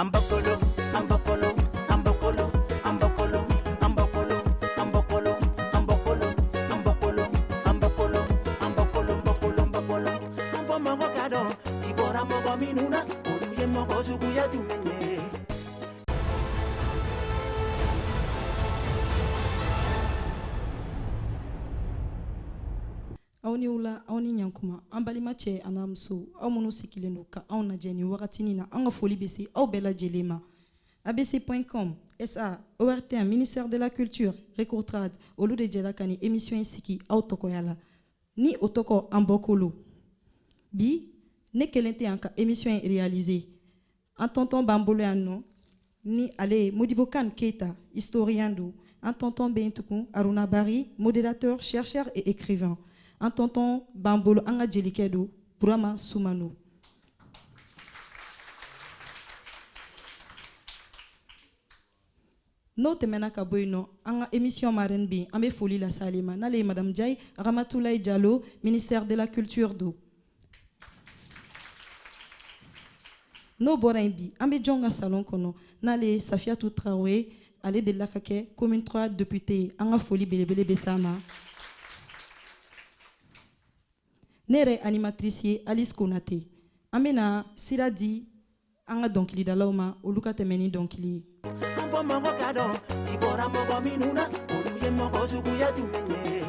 ambokolo, ambokolo, ambokolo, ambokolo, ambokolo, ambokolo, ambokolo, ambokolo, ambokolo, ambokolo, ambokolo, ambokolo. Mvo mogo kado, ibora mogo minuna, oluye mogo zuguya dumenye. Auni ula, auni nyankuma, ambalima che anamsu, au munu sikilendo ka au na jeni wakatini na anga foli besi au bela jelema. abc.com, SA, ORTM, Ministère de la Culture, Recortrad, Olu de Djelakani, émission Insiki, au Tokoyala. Ni Otoko Ambokolo. Bi, ne kelente anka émission réalisée. En tonton Bambolo ni ale Modibokan Keita, historien do. En tonton Bentukun, Aruna Bari, modérateur, chercheur et écrivain. En tonton Bambolo Anga Djelikedo, Burama Soumano. No temena ka boyno anga émission marraine bi ambe foli la salima nale madame Jai Ramatoulaye Diallo ministère de la culture do no borain bi ambe jonga salon kono nale Safiatou Traoré ale de lakake commune 3 député anga foli belebele besama nere animatrice Alice Konate amena Siradi anga donkili dalauma oluka temeni donkili Mvo mogo kado, ibora mogo minuna, oluye mogo zuguya dumenye.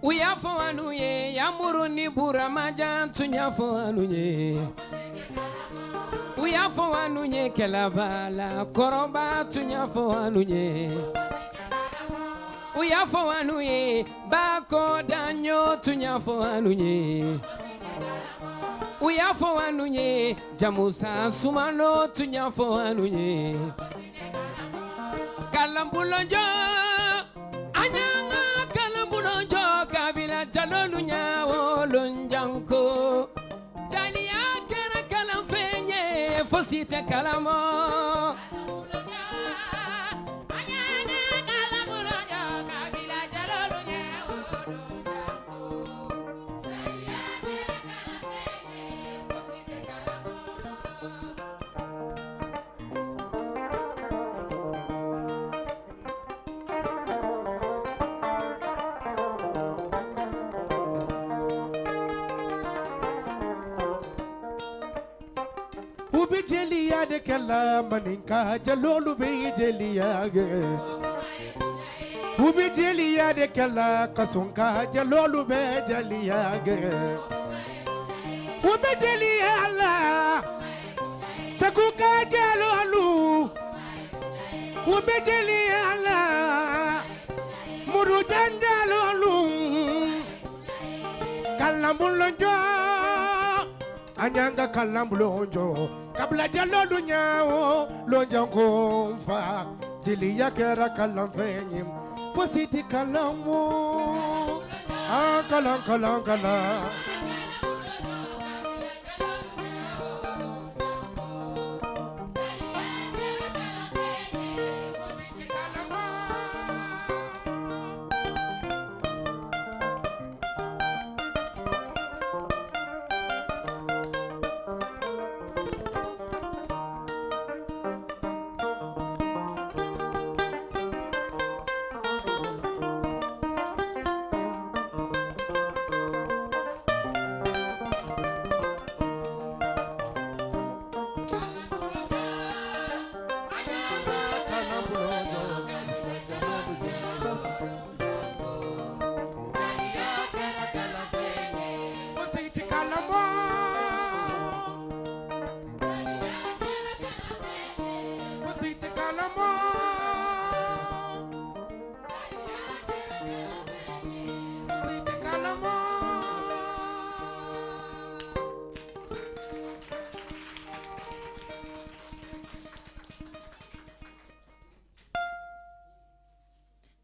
Uya fo anuye yamuru ni burama jantunya fo anuye Uya fo anuye kelabala koroba tunya fo anuye Uya fo anuye bako danyo tunya fo anuye Uya fo anuye jamusa sumano tunya fo anuye Kalambulonjo anyanga kalambulonjo kabila jalolu nyawo lonjanko jaliya kera kalam fenye fosite kalamo Ubi jeliya de kala maninka jalolu be jeliya ge Ubi jeliya de kala kasunka jalolu be jeliya ge Ubi jeliya Allah sakuka jalolu Ubi jeliya Allah muru janjalolu kalambulonjo anyanga kalambulonjo kabla jalolu nyawo lonjango mfa jeliya kɛra kalanfɛn ye fosi tɛ kalan mɔ kalan kalan kalan.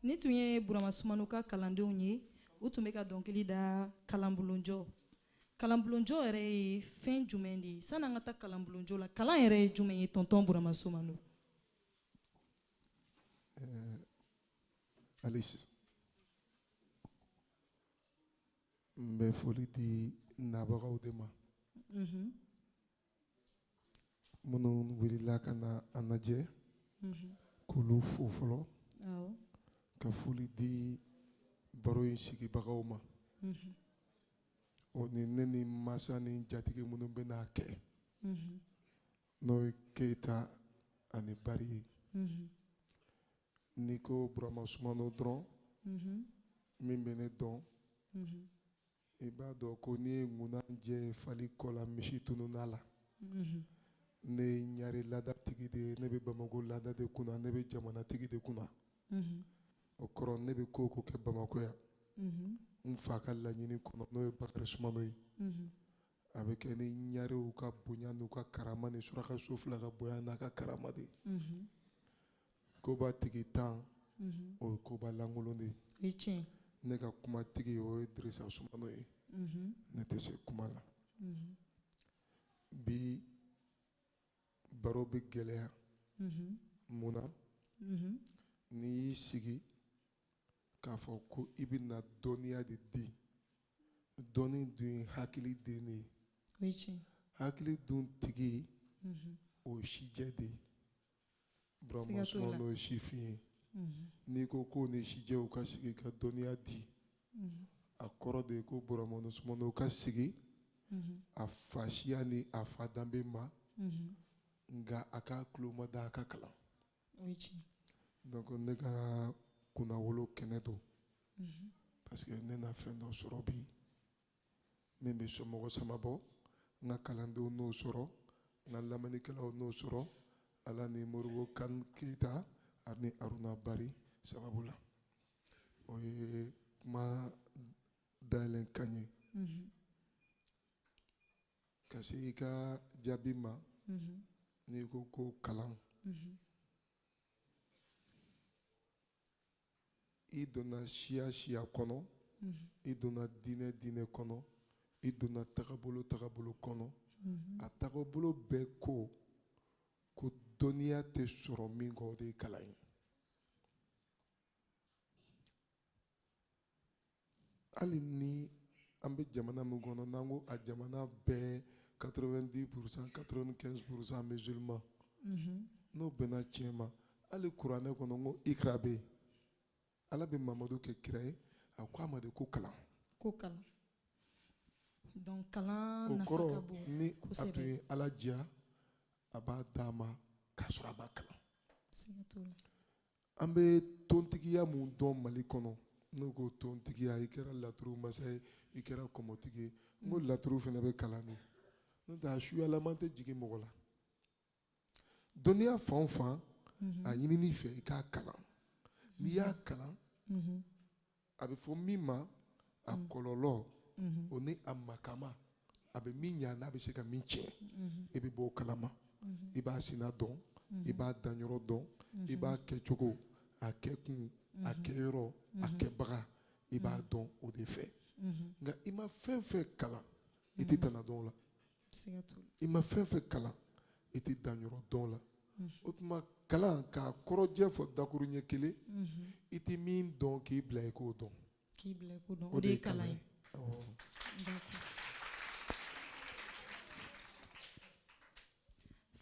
Ni tun ye Burama Sumano ka kalandenw ye u tun bɛ ka dɔnkili da kalanbulonjɔ. Kalanbulonjɔ yɛrɛ ye fɛn jumɛn de ye? San'an ka taa kalanbulonjɔ la, kalan yɛrɛ ye jumɛn ye tonton Burama Sumano? Alice, n bɛ foli di nabagaw de ma minnu wulila ka na an lajɛ k'olu fo fɔlɔ ka foli di baro in sigibagaw ma o ni ne ni masa ni jatigi minnu bɛ n'a kɛ n'o ye Keyita ani Bari ye. N'i ko Burama Sumano dɔrɔn min bɛ ne dɔn i b'a dɔn ko n'i ye ŋunanjɛ fali kɔ la misi tununa la ne ye ɲare laadatigi de ye, ne bɛ Bamako laada de kunna, ne bɛ jamanatigi de kunna. O kɔrɔ ne bɛ ko o ko kɛ Bamako yan n fa ka laɲini kɔnɔ n'o ye Bakari Sumano ye a bɛ kɛ ni ɲarew ka bonya n'u ka karama ni surakaso fila ka bonya n'a ka karama de ye. Koba tigi tan o ye koba lankolon de ye. Ne ka kuma tigi o ye Dirisa Sumano ye. Ne tɛ se kuma la. Bi baro bɛ gɛlɛya mun na n'i y'i sigi k'a fɔ ko i bɛna dɔnniya de di, dɔnni dun ye hakili den de ye. Hakili dun tigi o ye sijɛ de ye. Burama Sumano ye sifin ye. N'i ko ko ni sijɛw ka sigi ka dɔnniya di a kɔrɔ de ye ko Burama Sumano ka sigi a fa siya ni a fa danbe ma nka a ka tulo ma da a ka kalan. Donc ne ka kunnawolo kɛnɛ don parce que ne na fɛn dɔ sɔrɔ bi min bɛ somɔgɔ sama bɔ, n ka kalandenw n'o sɔrɔ, n ka lamɛnnikɛlaw n'o sɔrɔ, Ala ni Moribo Kani Keyita ani Aruna Bari sababu la. O ye kuma dayɛlɛ kan ye. Ka se i ka jaabi ma n'i ko ko kalan. I donna siya siya kɔnɔ, i donna diinɛ diinɛ kɔnɔ, i donna tagabolo tagabolo kɔnɔ. A tagabolo bɛɛ ko dɔnniya tɛ sɔrɔ min kɔ o de ye kalan ye. Hali ni an bɛ jamana min kɔnɔ n'an ko a jamana bɛɛ 90% 95% musulman n'o bɛnna tiɲɛ ma hali kuranɛ kɔnɔ n ko ikra bɛ yen. Ala bɛ Mamadu kɛ kira ye a ko a ma de ko kalan. Ko kalan. Donc kalan nafa ka bon kosɛbɛ. Ni a tun ye Ala diya a b'a d'a ma k'a sɔrɔ a ma kalan. An bɛ tontigiya mun dɔn Mali kɔnɔ n'o ko tontigiya i kɛra laturu masa ye i kɛra kɔmɔtigi ye n ko laturu fana bɛ kalan de n'o tɛ a suyalaman tɛ jigin mɔgɔ la. Dɔnniya fan o fan a ɲinini fɛ i k'a kalan. N'i y'a kalan a bɛ fɔ min ma a kɔlɔlɔ o ni a makama a bɛ min ɲa n'a bɛ se ka min tiɲɛ i bɛ bɔ o kalama i b'a sina dɔn i b'a danyɔrɔ dɔn i b'a kɛcogo a kɛkun a kɛyɔrɔ a kɛbaga i b'a dɔn o de fɛ nka i ma fɛn fɛn kalan i tɛ tana dɔn o la i ma fɛn fɛn kalan i tɛ danyɔrɔ dɔn o la o tuma kalan k'a kɔrɔjɛ fɔ dakuru ɲɛ kelen i tɛ min dɔn k'i bila i k'o dɔn o de ye kalan ye.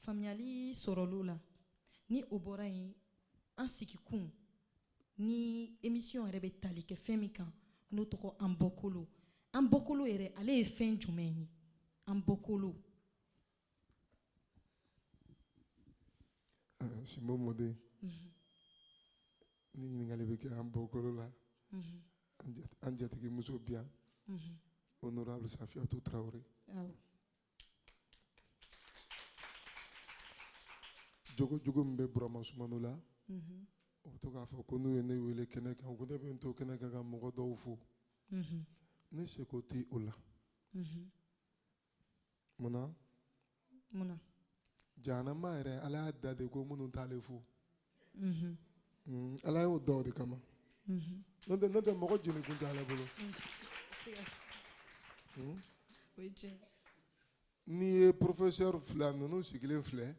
Faamuyali sɔrɔlo la ni o bɔra yen an sigikun ni émission yɛrɛ bɛ tali kɛ fɛn min kan n'o tɔgɔ an bɔkolo yɛrɛ ale ye fɛn jumɛn ye an bɔkolo. Simon Modé ni ɲininkali bɛ kɛ an bɔkolo la an jatigi muso bi yan honorable Safiatou Traoré. Jogo min bɛ Burama Sumano la o bɛ to k'a fɔ ko n'u ye ne wele kɛnɛ kan ko ne bɛ n to kɛnɛ kan ka mɔgɔ dɔw fo ne seko tɛ o la munna jahanama yɛrɛ ala y'a da de ko minnu t'ale fo ala y'o da o de kama n'o tɛ mɔgɔ jeni kun tɛ ale bolo n'i ye professeur fila ninnu sigilen filɛ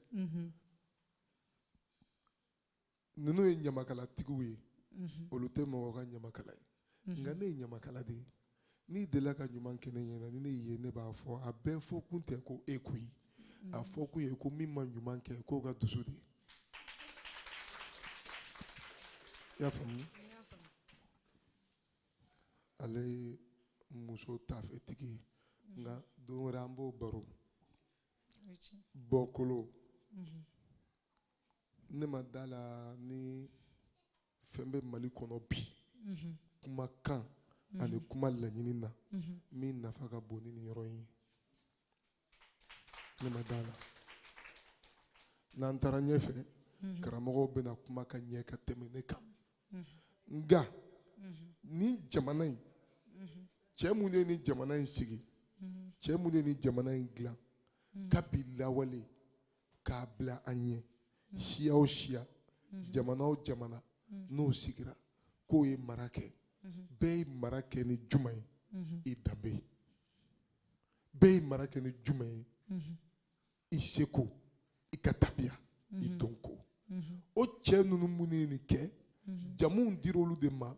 ninnu ye ɲamakalatigiw ye olu tɛ mɔgɔ ka ɲamakala ye nka ne ye ɲamakala de ye n'i delila ka ɲuman kɛ ne ɲɛna ni ne ye ne b'a fɔ a bɛɛ fɔ kun tɛ ko e koyi a fɔ kun ye ko min ma ɲuman kɛ k'o ka dusu de i y'a faamu ale ye muso tafɛtigi ye nka don wɛrɛ an b'o baro bɔkolo ne ma da la ni fɛn bɛ Mali kɔnɔ bi kumakan ani kuma laɲini na min nafa ka bon ni nin yɔrɔ in ye ne ma da la n'an taara ɲɛfɛ karamɔgɔw bɛna kuma ka ɲɛ ka tɛmɛ ne kan nka ni jamana in cɛ mun ye ni jamana in sigi cɛ mun ye ni jamana in dilan kabi lawale k'a bila an ɲɛ siya o siya jamana o jamana n'o sigira k'o ye mara kɛ bɛɛ ye mara kɛ ni jumɛn ye i danbe ye bɛɛ ye mara kɛ ni jumɛn ye i seko i ka tabiya i dɔnko o cɛ ninnu minnu ye nin kɛ jamuw dira olu de ma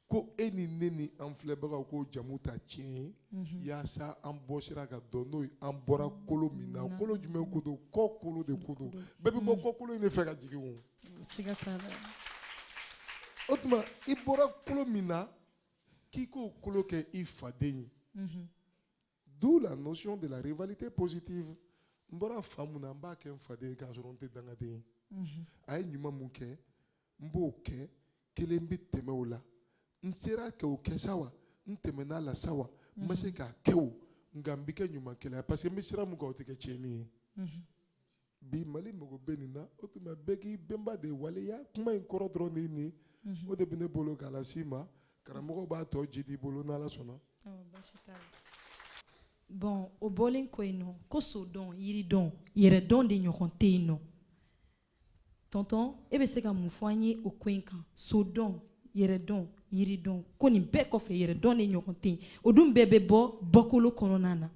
ko e ni ne ni an filɛbagaw ko jamu ta tiɲɛ ye yaasa an bɔ sira ka dɔn n'o ye an bɔra kolo min na kolo jumɛn ko don kɔ kolo de ko don bɛɛ bɛ bɔ kɔ kolo in de fɛ ka jigin o o tuma i bɔra kolo min na k'i k'o kolo kɛ i faden ye d'où la notion de la rivalité positive n bɔra fa mun na n b'a kɛ n faden ye k'a sɔrɔ n tɛ dangaden ye a ye ɲuman mun kɛ n b'o kɛ kelen bɛ tɛmɛ o la n sera kɛ o kɛ sa wa n tɛmɛna la sa wa n ma se k'a kɛ o nka n bɛ kɛ ɲumankɛla ye parce que n bɛ sira mun kan o tɛ kɛ tiɲɛni ye bi Mali mago bɛ nin na o tuma bɛɛ k'i bɛnba de waleya kuma in kɔrɔ dɔrɔn de ye nin ye o de bɛ ne bolo k'a las'i ma karamɔgɔw b'a tɔ ji d'i bolo n'Ala sɔnna. Bon o bɔlen ko yen nɔ ko sodɔn yiridɔn yɛrɛdɔn de ɲɔgɔn tɛ yen nɔ tonton e bɛ se ka mun fɔ an ye o ko in kan sodɔn yɛrɛdɔn yiridɔn ko nin bɛɛ kɔfɛ yɛrɛdɔn de ɲɔgɔn tɛ yen o dun bɛɛ bɛ bɔ bɔkolo kɔnɔna na.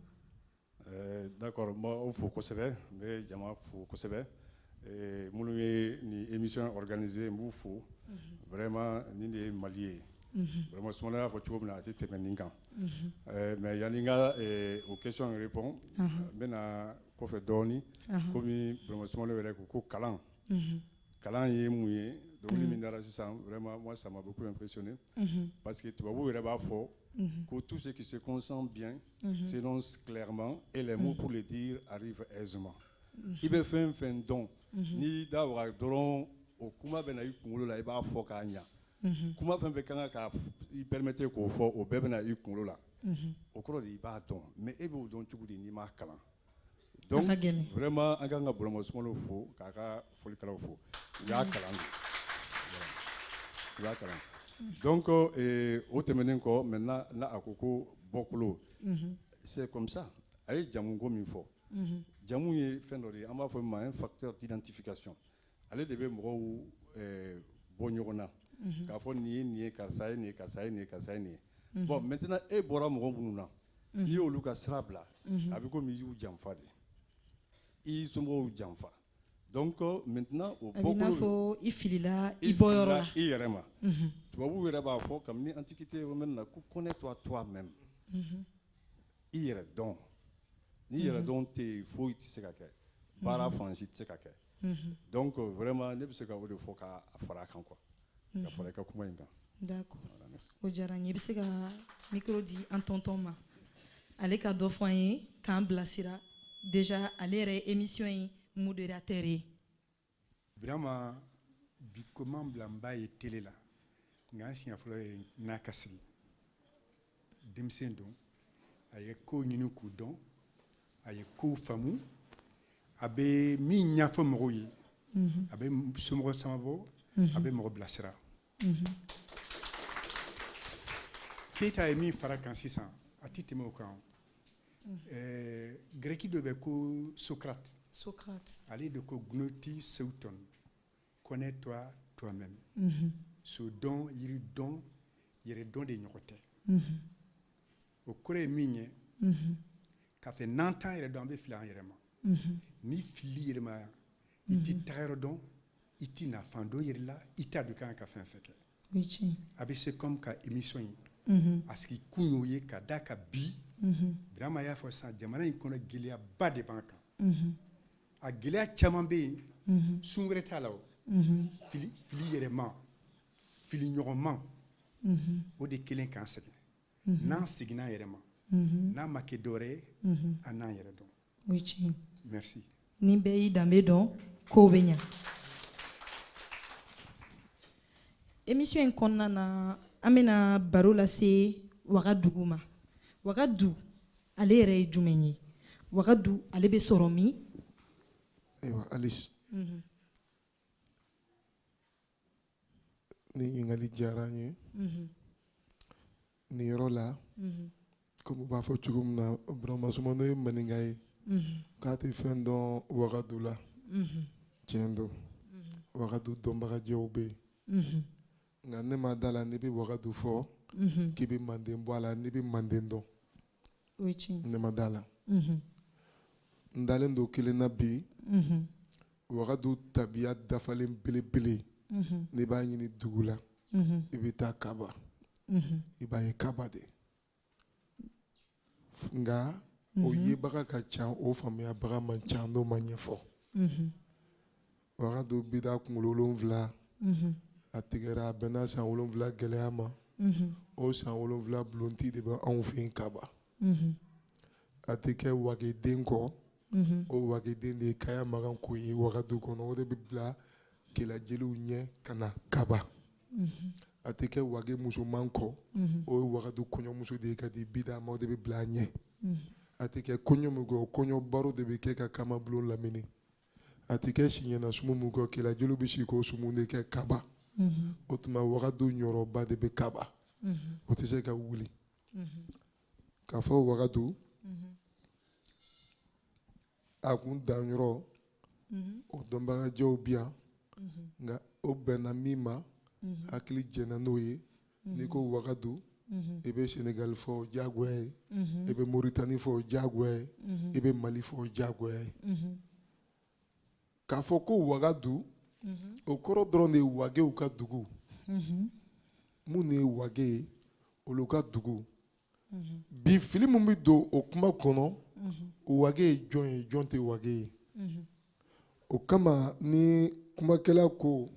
D'accord, n b'aw fo kosɛbɛ n bɛ jama fo kosɛbɛ minnu ye nin émission organisée n b'u fo vraiment nin de ye Mali ye vraiment Sumano y'a fɔ cogo min na a tɛ tɛmɛ nin kan mais yanni n ka o question répond n bɛna kɔfɛ dɔɔni komi vraiment Sumano yɛrɛ ko ko kalan kalan ye mun ye dɔnkili min dara sisan vraiment moi ça m'a beaucoup impressionné parce que tubabu yɛrɛ b'a fɔ que tout ce qui se concentre bien s'énonce clairement et les mots pour le dire arrivent aisément. I bɛ fɛn o fɛn dɔn n'i da waga dɔrɔn o kuma bɛ na i kunkolo la i b'a fɔ k'a ɲa kuma fɛn fɛn kan ka i permettre k'o fɔ o bɛɛ bɛ na i kunkolo la o kɔrɔ de i b'a dɔn mais e b'o dɔn cogo di n'i m'a kalan. Donc vraiment an kan ka Burama Sumano fo k'a ka folikɛlaw fo u y'a kalan de u y'a kalan. Donc o tɛmɛnen kɔ maintenant na a ko ko bɔkolo c'est comme ça a ye jamu ko min fɔ jamu ye fɛn dɔ de ye an b'a fɔ min ma un facteur d'identification ale de bɛ mɔgɔw bɔ ɲɔgɔn na k'a fɔ nin ye karisa ye nin ye karisa ye nin ye karisa ye nin ye bon maintenant e bɔra mɔgɔ minnu na n'i y'olu ka sira bila a bɛ komi i y'u janfa de i y'i somɔgɔw janfa donc maintenant o bɔkolo a bɛ n'a fɔ i filila i bɔyɔrɔ la i yɛrɛ ma tubabuw yɛrɛ b'a fɔ kabini antiquité romaine na ko connais-toi toi-même i yɛrɛ dɔn ni yɛrɛ dɔn tɛ yen foyi tɛ se ka kɛ baara fansi tɛ se ka kɛ donc vraiment ne bɛ se ka o de fɔ k'a fara a kan quoi ka fara i ka kuma in kan. D'accord o diyara n ye i bɛ se ka micro di an tonton ma ale ka dɔ fɔ an ye k'an bilasira déjà ale yɛrɛ ye émission in modérateur ye. Vraiment bi comment bila n b'a ye télé la nka n siɲɛ fɔlɔ ye n'a ka sigi denmisɛn don a ye kow ɲini k'u dɔn a ye kow faamu a bɛ min ɲɛfɔ mɔgɔw ye a bɛ somɔgɔ caman bɔ a bɛ mɔgɔ bilasira Keita ye min fara kan sisan a tɛ tɛmɛ o kan greki dɔ bɛ ko Socrate ale de ko gnoti seuton connais-toi toi-même so dɔn yiri dɔn yɛrɛ dɔn de ɲɔgɔn tɛ o kɔrɔ ye min ye k'a fɛ n'an t'an yɛrɛ dɔn an bɛ fili an yɛrɛ ma ni fili yɛrɛ ma i tɛ tagayɔrɔ dɔn i tɛ nafan dɔn yɛrɛ la i t'a dɔn kan ka fɛn fɛn kɛ a bɛ se comme ka émission in a sigi kun y'o ye ka da ka bi Birama y'a fɔ sisan jamana in kɔnɔ gɛlɛyaba de b'an kan a gɛlɛya caman bɛ yen sun wɛrɛ t'a la o fili yɛrɛma fili ɲɔgɔnma o de kelen k'an sɛgɛn n'an seginna an yɛrɛ ma n'a ma kɛ dɔwɛrɛ ye an n'an yɛrɛ dɔn merci ni bɛɛ y'i danbe dɔn kow bɛ ɲa émission in kɔnɔna na an bɛna baro lase Wagadugu ma Wagadu ale yɛrɛ ye jumɛn ye Wagadu ale bɛ sɔrɔ min ayiwa Alice ni ɲininkali diyara n ye nin yɔrɔ la komi u b'a fɔ cogo min na Burama Sumano ye maninka ye k'a tɛ fɛn dɔn Wagadu la tiɲɛ don Wagadu dɔnbagajɛw bɛ yen nka ne ma da la n'i bɛ Wagadu fɔ k'i bɛ Manden bɔ a la n'i bɛ Manden dɔn ne ma da la n dalen don kelen na bi Wagadu tabiya dafalen belebele n'i b'a ɲini dugu la i bɛ taa Kaba i b'a ye Kaba de nka o yebaga ka ca o faamuyabaga man ca n'o ma ɲɛfɔ Wagadu bi da kunkolo 7 a tigɛra a bɛnna san 7 gɛlɛya ma o san 7 bulonti de bɛ anw fɛ yen Kaba a tɛ kɛ Wageden kɔ o Wageden de ye Kaya Magan ko ye Wagadu kɔnɔ o de bɛ bila kelajeliw ɲɛ ka na Kaba a tɛ kɛ Wage musoman kɔ o ye Wagadu kɔɲɔmuso de ye ka di bida ma o de bɛ bila a ɲɛ a tɛ kɛ kɔɲɔ min kɔ kɔɲɔ baro de bɛ kɛ ka kamabulon lamini a tɛ kɛ siɲɛna sumu min kɔ kelajeliw bɛ sigi k'o sumu de kɛ Kaba o tuma Wagadu ɲɔrɔba de bɛ Kaba o tɛ se ka wuli k'a fɔ Wagadu a kun danyɔrɔ o dɔnbagajɛw bi yan nka o bɛnna min ma hakili jɛnna n'o ye n'i ko Wagadu i bɛ Senegal fɔ o diyagoya ye i bɛ Moritani fɔ o diyagoya ye i bɛ Mali fɔ o diyagoya ye k'a fɔ ko Wagadu o kɔrɔ dɔrɔn de ye Wagew ka dugu mun ye Wage ye olu ka dugu bi fili min bɛ don o kuma kɔnɔ Wage ye jɔn ye jɔn tɛ Wage ye o kama ni kumakɛla ko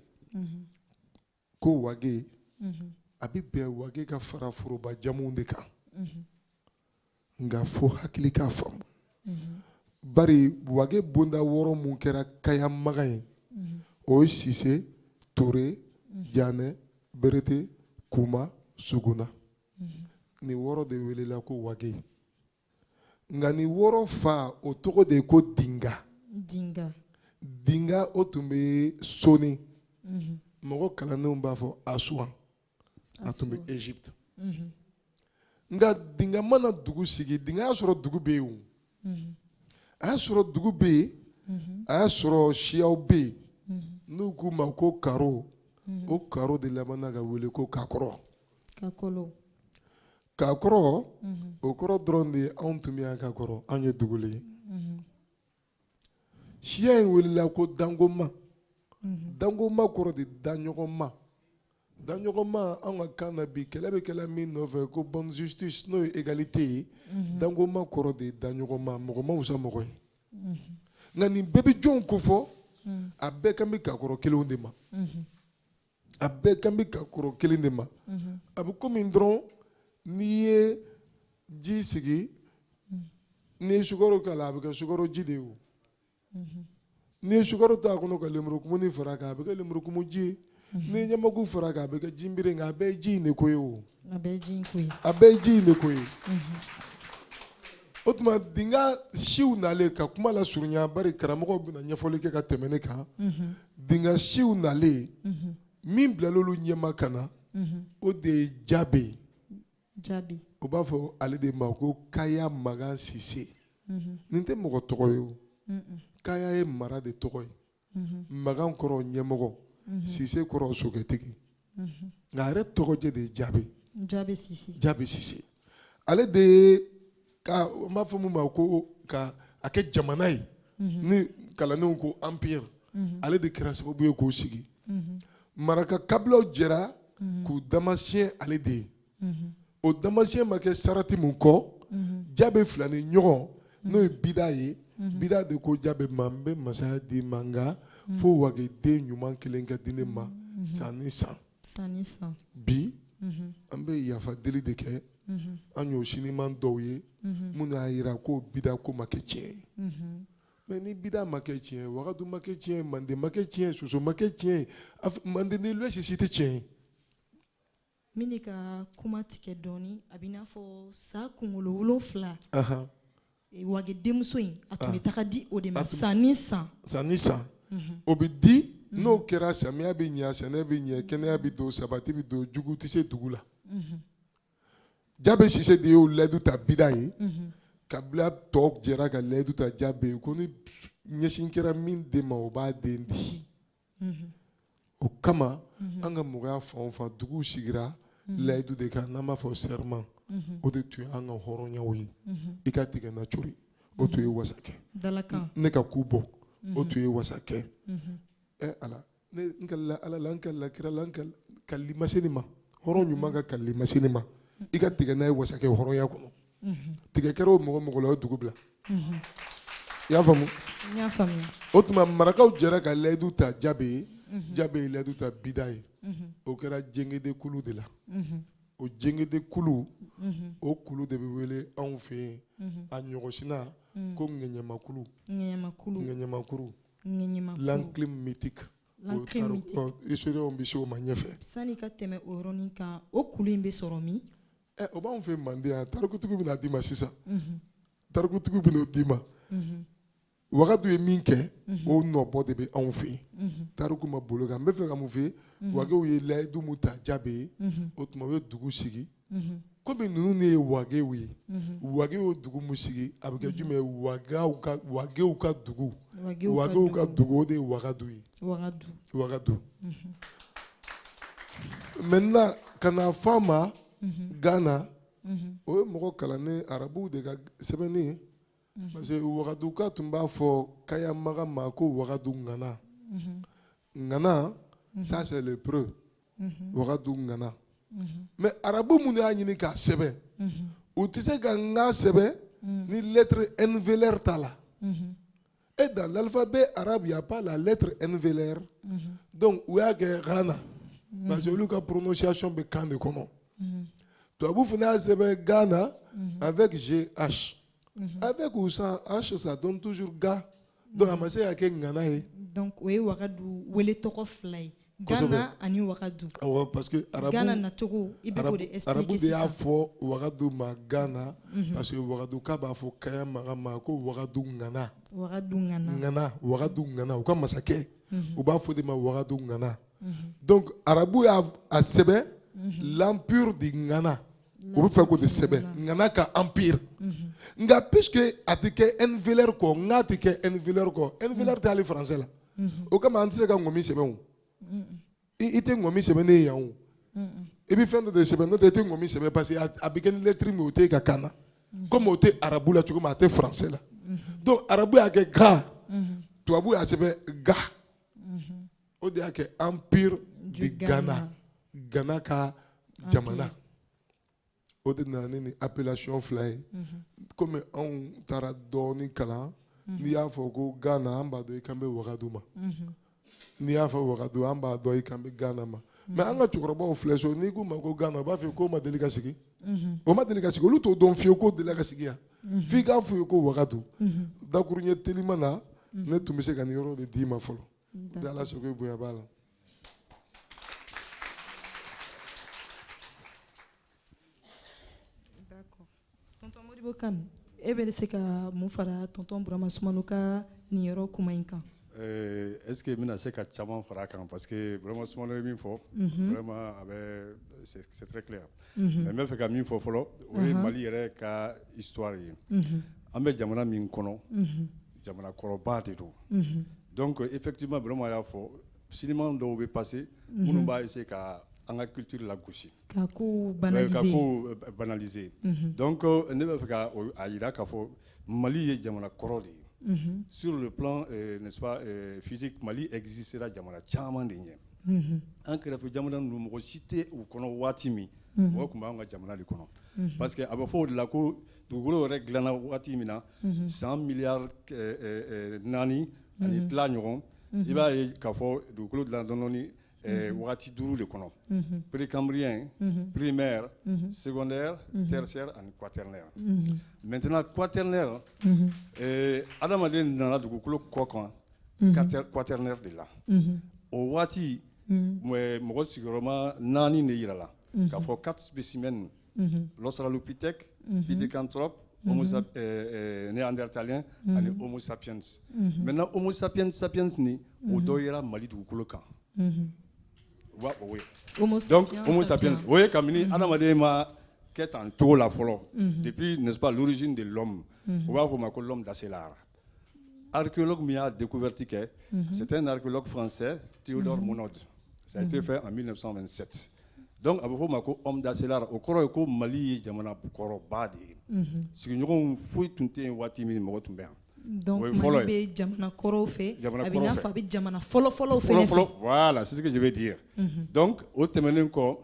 Wage a bɛ bɛn Wage ka fara foroba jamuw de kan nka fo hakili k'a faamu bari Wage bonda 6 mun kɛra Kaya Magan ye o ye Sise Ture Janɛ Berete Kuma Suguna ni 6 de welela ko Wage nka ni 6 fa o tɔgɔ de ye ko Dinga o tun bɛ Soni mɔgɔ kalannenw b'a fɔ Asuwan a tun bɛ Egypte nka Dinga mana dugu sigi Dinga y'a sɔrɔ dugu bɛ yen a y'a sɔrɔ dugu bɛ yen a y'a sɔrɔ siyaw bɛ yen n'u k'u ma ko karo o karo de labanna ka wele ko kakɔrɔ kakɔrɔ o kɔrɔ dɔrɔn de anw tun bɛ yan kakɔrɔ anw ye dugule ye siya in welela ko dangoma dangoma kɔrɔ de daɲɔgɔnma daɲɔgɔnma anw ka kan na bi kɛlɛ bɛ kɛla min nɔfɛ ko bonne justice n'o ye égalité ye dangoma kɔrɔ de daɲɔgɔnma mɔgɔ ma wusa mɔgɔ ye nka nin bɛɛ bɛ jɔnw ko fɔ a bɛɛ kan bɛ kakɔrɔ kelenw de ma a bɛɛ kan bɛ kakɔrɔ kelen de ma a bɛ komi dɔrɔn n'i ye ji sigi n'i ye sukaro k'a la a bɛ kɛ sukaro ji de ye o n'i ye sukaro to a kɔnɔ ka lemurukumuni fara a kan a bɛ kɛ lemurukumu ji ye n'i ye ɲamaku fara a kan a bɛ kɛ jinbere nka a bɛɛ ye ji in de ko ye o a bɛɛ ye ji in de ko ye o tuma dinga siw nalen ka kuma la surunya bari karamɔgɔw bɛna ɲɛfɔli kɛ ka tɛmɛ ne kan dinga siw nalen min bilal'olu ɲɛma ka na o de ye Jabe o b'a fɔ ale de ma ko Kaya Magan Sise nin tɛ mɔgɔ tɔgɔ ye o Kaya ye mara de tɔgɔ ye Magan kɔrɔ ɲɛmɔgɔ Sise kɔrɔ sokɛtigi nka a yɛrɛ tɔgɔjɛ de ye Jabe Sise ale de ye ka n b'a fɔ min ma ko ka a kɛ jamana ye ni kalandenw ko empire ale de kɛra sababu ye k'o sigi maraka kabilaw jɛra k'u damasiyɛn ale de ye o damasiyɛn ma kɛ sarati mun kɔ Jabe fila ni ɲɔgɔn n'o ye Bida ye Bida de ko Jabe ma n bɛ masaya di ma nka fo wageden ɲuman kelen ka di ne ma san ni san bi an bɛ yafa deli de kɛ an y'o siniman dɔw ye minnu y'a jira ko Bida ko ma kɛ tiɲɛ ye mais ni Bida ma kɛ tiɲɛ ye Wagadu ma kɛ tiɲɛ ye Mande ma kɛ tiɲɛ ye Soso ma kɛ tiɲɛ ye Mande ni Luwɛsi si tɛ tiɲɛ ye. Min de ka kuma tigɛ dɔɔni a bɛ n'a fɔ sa kunkolo 7 Wage denmuso in a tun bɛ taga di o de ma san ni san o bɛ di n'o kɛra samiya bɛ ɲɛ sɛnɛ bɛ ɲɛ kɛnɛya bɛ don sabati bɛ don jugu tɛ se dugu la Jabe Sise de y'o layidu ta Bida ye kabila tɔw jɛra ka layidu ta Jabe ye ko ni ɲɛsin kɛra min den ma o b'a den di o kama an ka mɔgɔya fan o fan duguw sigira layidu de kan n'an b'a fɔ serment o de tun ye an ka hɔrɔnyaw ye i ka tigɛ na cori o tun ye wasakɛ ne ka ku bɔ o tun ye wasakɛ ala n kalila ala la n kalila kira la n kalili ma se nin ma hɔrɔn ɲuman ka kalili ma se nin ma i ka tigɛ n'a ye wasakɛ hɔrɔnya kɔnɔ tigɛ kɛra o mɔgɔ la o ye dugu bila i y'a faamu o tuma marakaw jɛra ka layidu ta Jabe ye Jabe ye layidu ta Bida ye o kɛra Jengede kulu de la o Jengede kulu o kulu de bɛ wele anw fɛ yen a ɲɔgɔnsina ko ŋɛɲɛmakulu l'enclume mythique historiens bɛ se o ma ɲɛfɛ sani ka tɛmɛ o yɔrɔnin kan o kulu in bɛ sɔrɔ min o b'anw fɛ Mande yan tarikutigiw bɛna d'i ma sisan tarikutigiw bɛna d'i ma Wagadu ye min kɛ o nɔbɔ de bɛ anw fɛ yen tariku ma bolo kan n bɛ fɛ ka mun fɛ Wagew ye layidu mun ta Jabe ye o tuma u ye dugu sigi komi ninnu de ye Wagew ye Wagew ye dugu mun sigi a bɛ kɛ jumɛn ye Wagew ka dugu o de ye Wagadu ye Wagadu maintenant ka na fɔ a ma Ghana o ye mɔgɔ kalannen arabuw de ka sɛbɛnni ye parce que Wagaduka tun b'a fɔ Kaya Magan ma ko Wagadu Ngana Ngana ça c'est le preux Wagadu Ngana mais arabu mun y'a ɲini k'a sɛbɛn u tɛ se ka nga sɛbɛn ni lettre NVLR t'a la et dans l'alphabet arabe il n'y a pas la lettre NVLR donc u y'a kɛ Ghana parce que olu ka prononciation bɛ kan de kɔnɔ tubabu fana y'a sɛbɛn Ghana avec GH avec ou sans H ça donne toujours Ga donc a ma se ka kɛ Ngana ye donc o ye Wagadu wele tɔgɔ 2 ye Ghana ani Wagadu awɔ parce que Ghana nacogo i bɛ k'o de expliquer sisan arabu de y'a fɔ Wagadu ma Ghana parce que Wagadu ka b'a fɔ Kaya Magan ma ko Wagadu Ngana Wagadu Ngana u ka masakɛ u b'a fɔ de ma Wagadu Ngana donc arabu y'a sɛbɛn l'empire de Ngana u bɛ fɛ k'o de sɛbɛn Ngana ka empire nka puisque a tɛ kɛ NVLR kɔ n'a tɛ kɛ NVLR kɔ NVLR tɛ hali français la o kama an tɛ se ka ŋɔmi sɛbɛn o i tɛ ŋɔmi sɛbɛn ne yan o i bɛ fɛn dɔ de sɛbɛn n'o tɛ i tɛ ŋɔmi sɛbɛn parce que a bɛ kɛ ni lettre min o tɛ ka kan na comme o tɛ arabu la cogo min a tɛ français la donc arabu y'a kɛ ga tubabu y'a sɛbɛn ga o de y'a kɛ empire du Ghana Ghana ka jamana o de nana ni appellation fila ye comme anw taara dɔɔnin kalan n'i y'a fɔ ko Ghana an b'a dɔn i kan bɛ Wagadu ma n'i y'a fɔ Wagadu an b'a dɔn i kan bɛ Ghana ma mais an ka cɛkɔrɔbaw filɛ so n'i k'u ma ko Ghana u b'a fɔ k'o ma deli ka sigi o ma deli ka sigi olu t'o dɔn fiyewu k'o deli ka sigi yan f'i k'a f'u ye ko Wagadu dakuruɲɛ telima na ne tun bɛ se ka nin yɔrɔ de d'i ma fɔlɔ ni Ala sago i bonya b'a la. Tonton Modibo Kane e bɛ se ka mun fara tonton Burama Soumano ka nin yɔrɔ kuma in kan? Est-ce que mina se ka caman fara a kan parce que Burama Soumano ye min fɔ vraiment c'est très clair mais n bɛ fɛ ka min fɔ fɔlɔ o ye Mali yɛrɛ ka histoire ye an bɛ jamana min kɔnɔ jamana kɔrɔba de don donc effectivement vraiment y'a fɔ cinéma dɔw bɛ passer minnu b'a essayer ka an ka culture la gosi ka ko banaliser donc ne bɛ fɛ ka a jira k'a fɔ Mali ye jamana kɔrɔ de ye sur le plan n'est-ce pas physique Mali existera jamana caman de ɲɛ an kɛrɛfɛ jamana ninnu mɔgɔ si tɛ u kɔnɔ waati min o tun b'an ka jamana de kɔnɔ parce que a bɛ fɔ o de la ko dugukolo yɛrɛ dilanna waati min na 100 miliyari 4 ani tila ɲɔgɔn i b'a ye k'a fɔ dugukolo dilanna dɔɔnin wagati 5 de kɔnɔ précambrien primaire secondaire tertiaire ani quaternaire maintenant quaternaire adamaden nana dugukolo kɔ kan quaternaire de la o waati mɔgɔ sigiyɔrɔma 4 de yirala k'a fɔ 4 spécimens l'australopithèque pithecanthrope néandertalien ani homo sapiens maintenant homo sapiens ni o dɔ yera Mali dugukolo kan donc homo sapiens o ye kabini adamaden ma kɛ tan cogo la fɔlɔ depuis n'est-ce pas l'origine de l'homme o b'a fɔ ma ko l'homme d'Asselar archéologue min y'a découverte kɛ c'est un archéologue français Théodore Monod ça a été fait en 1927 donc a bɛ fɔ ma ko homme d'Asselar o kɔrɔ ye ko Mali ye jamana kɔrɔba de ye sigiɲɔgɔnw foyi tun tɛ yen waati min mɔgɔ tun bɛ yan donc Mali bɛ jamana kɔrɔw fɛ a bɛ n'a fɔ a bɛ jamana fɔlɔfɔlɔw fɛnɛ fɛ voilà c'est ce que je vais dire donc au tɛmɛnen kɔ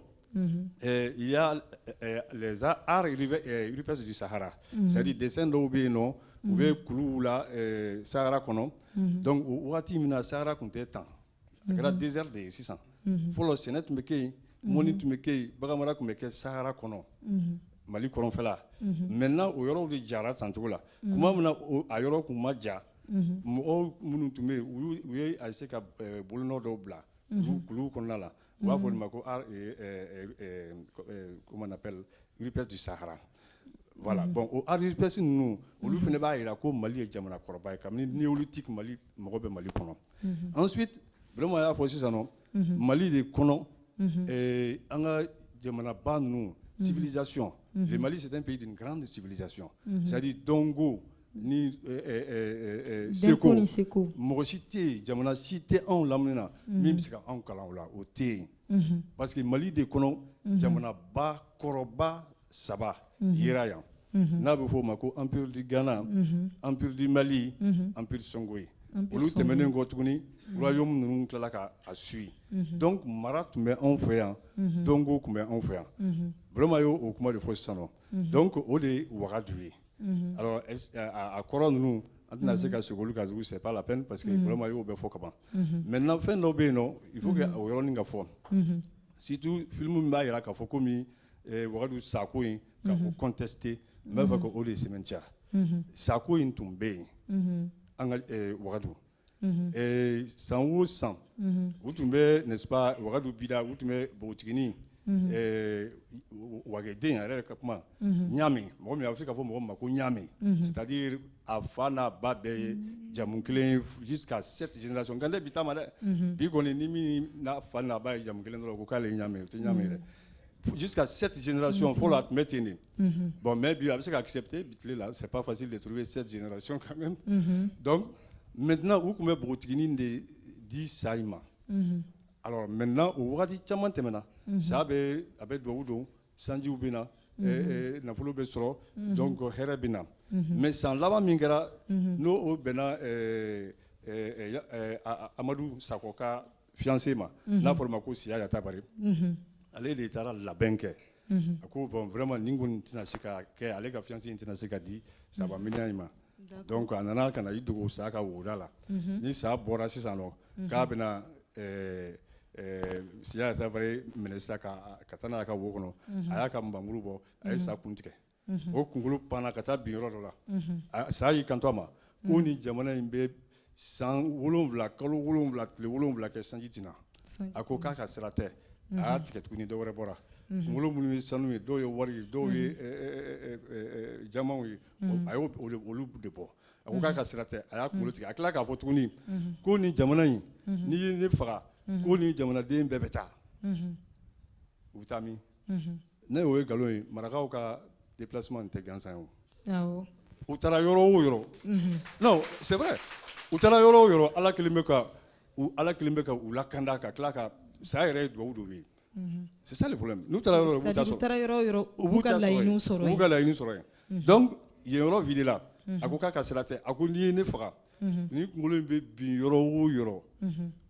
il y a les arts rupestres du Sahara c'est-à-dire dessin dɔw bɛ yen nɔ u bɛ kuluw la Sahara kɔnɔ donc waati min na Sahara tun tɛ tan a kɛra désert de ye sisan fɔlɔ sɛnɛ tun bɛ kɛ yen mɔni tun bɛ kɛ yen baganmara tun bɛ kɛ Sahara kɔnɔ Mali kɔrɔnfɛla maintenant o yɔrɔw de jara tan cogo la kuma min na a yɔrɔ kun ma ja mɔgɔw minnu tun bɛ yen u ye essayer ka bolonɔ dɔw bila kuluw kɔnɔna la u b'a fɔ olu ma ko comment on appelle rupestres du Sahara voilà bon o art rupestres ninnu olu fana b'a jira ko Mali ye jamana kɔrɔba ye kabini néolithique Mali mɔgɔ bɛ Mali kɔnɔ ensuite vraiment a y'a fɔ sisan nɔ Mali de kɔnɔ an ka jamanaba ninnu civilisation le Mali c'est un pays d'une grande civilisation c'est-à-dire Dongo ni Seko mɔgɔ si tɛ yen jamana si tɛ anw lamini na min bɛ se ka anw kalan o la o tɛ yen parce que Mali de kɔnɔ jamanaba kɔrɔba 3 yera yan n'a bɛ fɔ o ma ko empire du Ghana empire du Mali empire Songoye olu tɛmɛnen kɔ tuguni royaume ninnu tilala ka suit donc mara tun bɛ anw fɛ yan Dongo tun bɛ anw fɛ yan vraiment y'o kuma de fɔ sisan nɔ donc o de ye Wagadu ye alors a kɔrɔ ninnu an tɛna se ka segin olu kan c'est pas la peine parce que vraiment y'o bɛɛ fɔ ka ban maintenant fɛn dɔ bɛ yen nɔ il faut que o yɔrɔnin ka fɔ surtout film min b'a jira k'a fɔ komi Wagadu sako in ka o contester n b'a fɛ k'o de sɛmɛntiya sako in tun bɛ yen an ka Wagadu san o san u tun bɛ n'est-ce pas Wagadu bida u tun bɛ npogotiginin wageden yɛrɛ ka kuma ɲaami mɔgɔ min a bɛ se ka fɔ mɔgɔ min ma ko ɲaami c'est-à-dire a fa n'a ba bɛɛ ye jamu kelen jusqu'à 7 générations nka n tɛ bi ta ma dɛ bi kɔni ni min n'a fa n'a ba ye jamu kelen dɔrɔn ko k'ale ye ɲaami o tɛ ɲaami yɛrɛ jusqu'à 7 générations fɔlɔ a tun bɛ ten de bon mais bi a bɛ se ka accepter bi tile la c'est pas facile de trouver 7 générations quand même donc maintenant u tun bɛ npogotiginin de di sa i ma alors maintenant o wagati caman tɛmɛna sa bɛ a bɛ duwawu don sanjiw bɛ na nafolo bɛ sɔrɔ donc hɛrɛ bɛ na mais san laban min kɛra n'o o bɛnna Amadu Sakɔ ka fiancé ma n'a fɔra ma ko Siya Yatabari ale de taara labɛn kɛ a ko bon vraiment nin kɔni tɛna se ka kɛ ale ka fiancé in tɛna se ka di saba million in ma donc a nana ka na i dogo sa ka woda la ni sa bɔra sisan nɔ k'a bɛna Siya Yatabari minɛ sisan ka taa n'a ka wo kɔnɔ a y'a ka nbamuru bɔ a ye sa kun tigɛ o kunkolo panna ka taa bin yɔrɔ dɔ la sa y'i kanto a ma ko ni jamana in bɛ san 7 kalo 7 tile 7 kɛ sanji tina a ko k'a ka sira tɛ a y'a tigɛ tuguni dɔ wɛrɛ bɔra kunkolo minnu ye sanu ye dɔw ye wari ye dɔw ye jamaw ye a y'o olu de bɔ a ko k'a ka sira tɛ a y'a kunkolo tigɛ a tila k'a fɔ tuguni ko ni jamana in n'i ye ne faga ko ni jamanaden bɛɛ bɛ taa u bɛ taa min ne y'o ye nkalon ye marakaw ka déplacement tɛ gansan ye o u taara yɔrɔ o yɔrɔ non c'est vrai u taara yɔrɔ o yɔrɔ ala kelen bɛ ka u lakanda ka tila ka sa yɛrɛ ye duwawu dɔw ye c'est ça le problème n'u taara yɔrɔ u t'a sɔrɔ u b'u ka laɲiniw sɔrɔ yen donc yen yɔrɔ videla a ko k'a ka sira tɛ a ko n'i ye ne faga ni kunkolo in bɛ bin yɔrɔ o yɔrɔ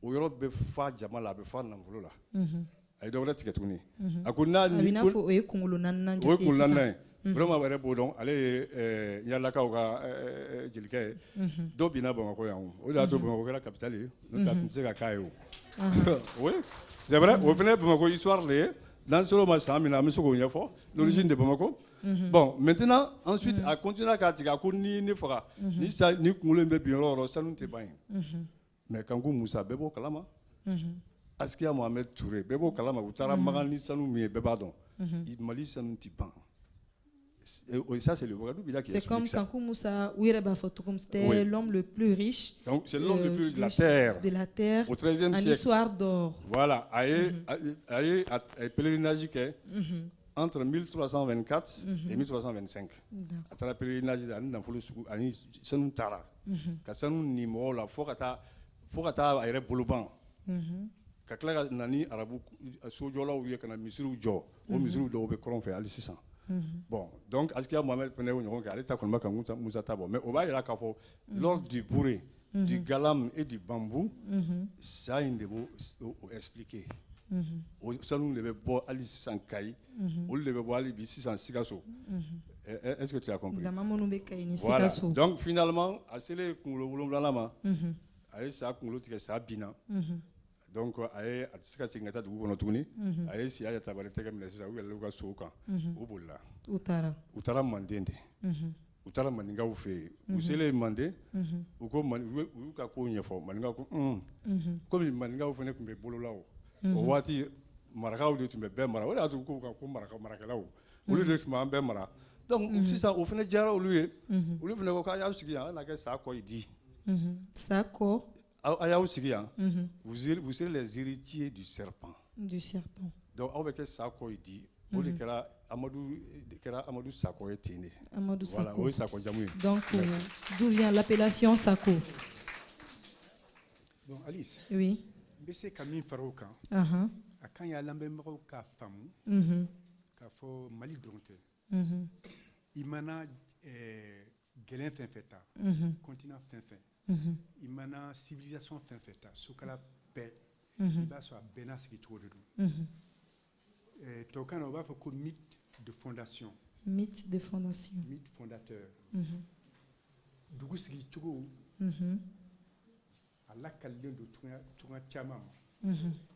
o yɔrɔ bɛ fa jama la a bɛ fa nafolo la a ye dɔ wɛrɛ tigɛ tuguni a ko n'a ni o ye kunkolo naaninan o ye kunkolo naaninan ye vraiment yɛrɛ b'o dɔn ale ye Yalakaw ka jelikɛ ye dɔ binna Bamakɔ yan o de y'a to Bamakɔ kɛra capitale ye n'o tɛ a tun tɛ se ka k'a ye o oui c'est vrai o fana ye Bamakɔ histoire de ye n'an ser'o ma san min na an bɛ se k'o ɲɛfɔ l'origine de Bamakɔ bon maintenant ensuite a continué k'a tigɛ a ko ni ne faga ni kunkolo in bɛ bin yɔrɔ o yɔrɔ sanu tɛ ban yen mais Kanku Musa bɛɛ b'o kalama Askia Mohamed Touré bɛɛ b'o kalama u taara Magan ni sanu min ye bɛɛ b'a dɔn Mali sanu tɛ ban. Et ça, c'est le Ouagadougou qui explique ça. C'est comme Kanku Musa, c'était l'homme le plus riche. Donc, c'est l'homme le plus riche de la terre. Au XIIIe siècle. En histoire d'or. Voilà. Il y a un pèlerinage entre 1324 et 1325. À travers le pèlerinage, il y a un tara. Ka sanu ni mo la fo kata ayre buluban. Ka kila nani arabu sojolaw ye kana misiriw jɔ o misiriw dɔw bɛ kɔrɔn fɛ hali sisan. Bon, donc Askia Mohamed Fene ou Nyoronga, elle est à Konma Kanguta Moussa Tabo. Mais au bas, il y a lors du bourré, du galam et du bambou, ça il faut expliquer. Ça nous devait boire Alice Sankai, ou le devait boire Alice sans Sigasso. Est-ce que tu as compris? Voilà. Donc finalement, assez les Koulo Lama, avec ça, Koulo Tika Bina. Donc, aye atisika singata dugu kono tuguni aye Siya Yatabari tega mina sisan u yɛlɛla u ka sow kan u bolila u taara Manden de u taara maninkaw fɛ yen u selen Manden u ko u y'u ka kow ɲɛfɔ maninkaw ko komi maninkaw fana tun bɛ bolola o waati marakaw de tun bɛ bɛɛ mara o de y'a to u k'u kan ko marakɛlaw olu de tun b'an bɛɛ mara donc sisan o fana diyara olu ye olu fana ko k'a y'aw sigi yan a na kɛ sa kɔ yi di sa kɔ vous serez les héritiers du serpent. Donc, avec Sako, il dit, Amadou Sako est né. Amadou Sako. Voilà, oui, Sako Djamoué. Donc, d'où vient l'appellation Sako? Bon, Alice. Oui. Mais c'est Camille Farouka. Quand il y a l'ambemaro ka famu, ka fo Mali dronte. Il mana Gelen Fenfeta, continent Fenfen. Il y a une civilisation qui fait ce qu'on appelle la bénasse qui est donc on va faire un mythe de fondation. Mythe de fondation. Mythe fondateur. D'où est-ce qu'il à la calme de tout un tiamam.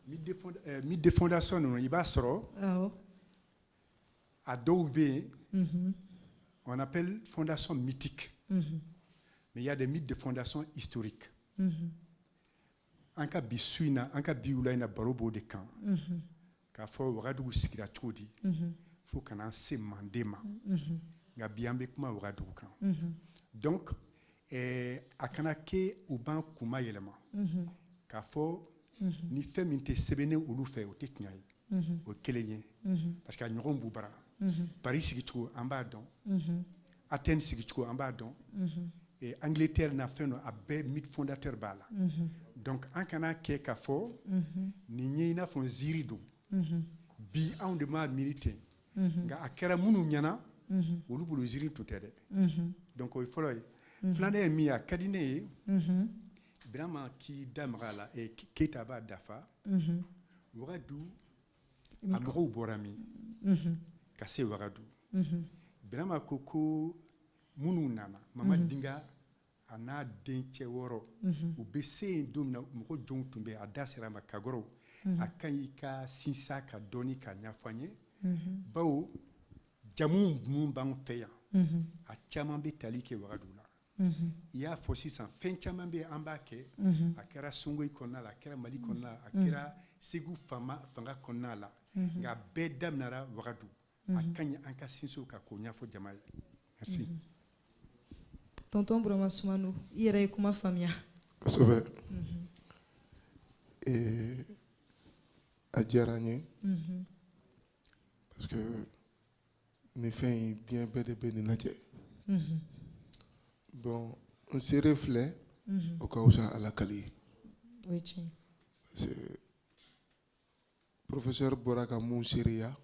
Mythe de fondation, il va se à Doubé, on appelle fondation mythique. Mais il y a des mythes de fondation historique. En cas bisuina, en cas biulaina barobo de camp. Car faut Ouagadougou sikira chodi. Faut qu'on en se mandema. Gabiambe kuma Ouagadougou camp. Donc, à kanake ou ban kuma yelema. Car faut ni fait minte sebene ou l'ou fait au tetnyai. Au kelenye. Parce qu'il y a une boubara. Paris sigitu en bas don. Athènes sigitu en bas don. Et Angleterre n'a fait un mythe fondateur bala. donc an kana kɛ k'a fɔ nin ye i n'a fɔ nziri don bi anw de m'a milité nka a kɛra minnu ɲɛna olu bolo nziri tun tɛ dɛ donc o ye fɔlɔ ye filanan ye min ye a ka di ne ye Birama k'i da maga a la Keyita b'a dafa Wagadu a mɔgɔw bɔra min ka se Wagadu Birama ko minnu nana Mama Dinga a n'a dencɛ 6 u bɛ se yen don min na mɔgɔ jɔnw tun bɛ a da sera a ma Kagɔrɔw a ka ɲi ka sinsin ka dɔɔni ka ɲɛfɔ an ye bawo jamu minnu b'an fɛ yan a caman bɛ tali kɛ Wagadu la i y'a fɔ sisan fɛn caman bɛ an b'a kɛ a kɛra Songoyi kɔnɔna la a kɛra Mali kɔnɔna la a kɛra Segu fanga kɔnɔna la nka bɛɛ daminɛra Wagadu a ka ɲi an ka sinsin ka k'o ɲɛfɔ jama ye merci. Tonton Burama Soumano i yɛrɛ ye kuma faamuya kosɛbɛ a diyara n ye parce que nin fɛn in diɲɛ bɛɛ de bɛ nin lajɛ bon n seere filɛ o ka wusa Ala kali ye parce que professeur bɔra ka mun seereya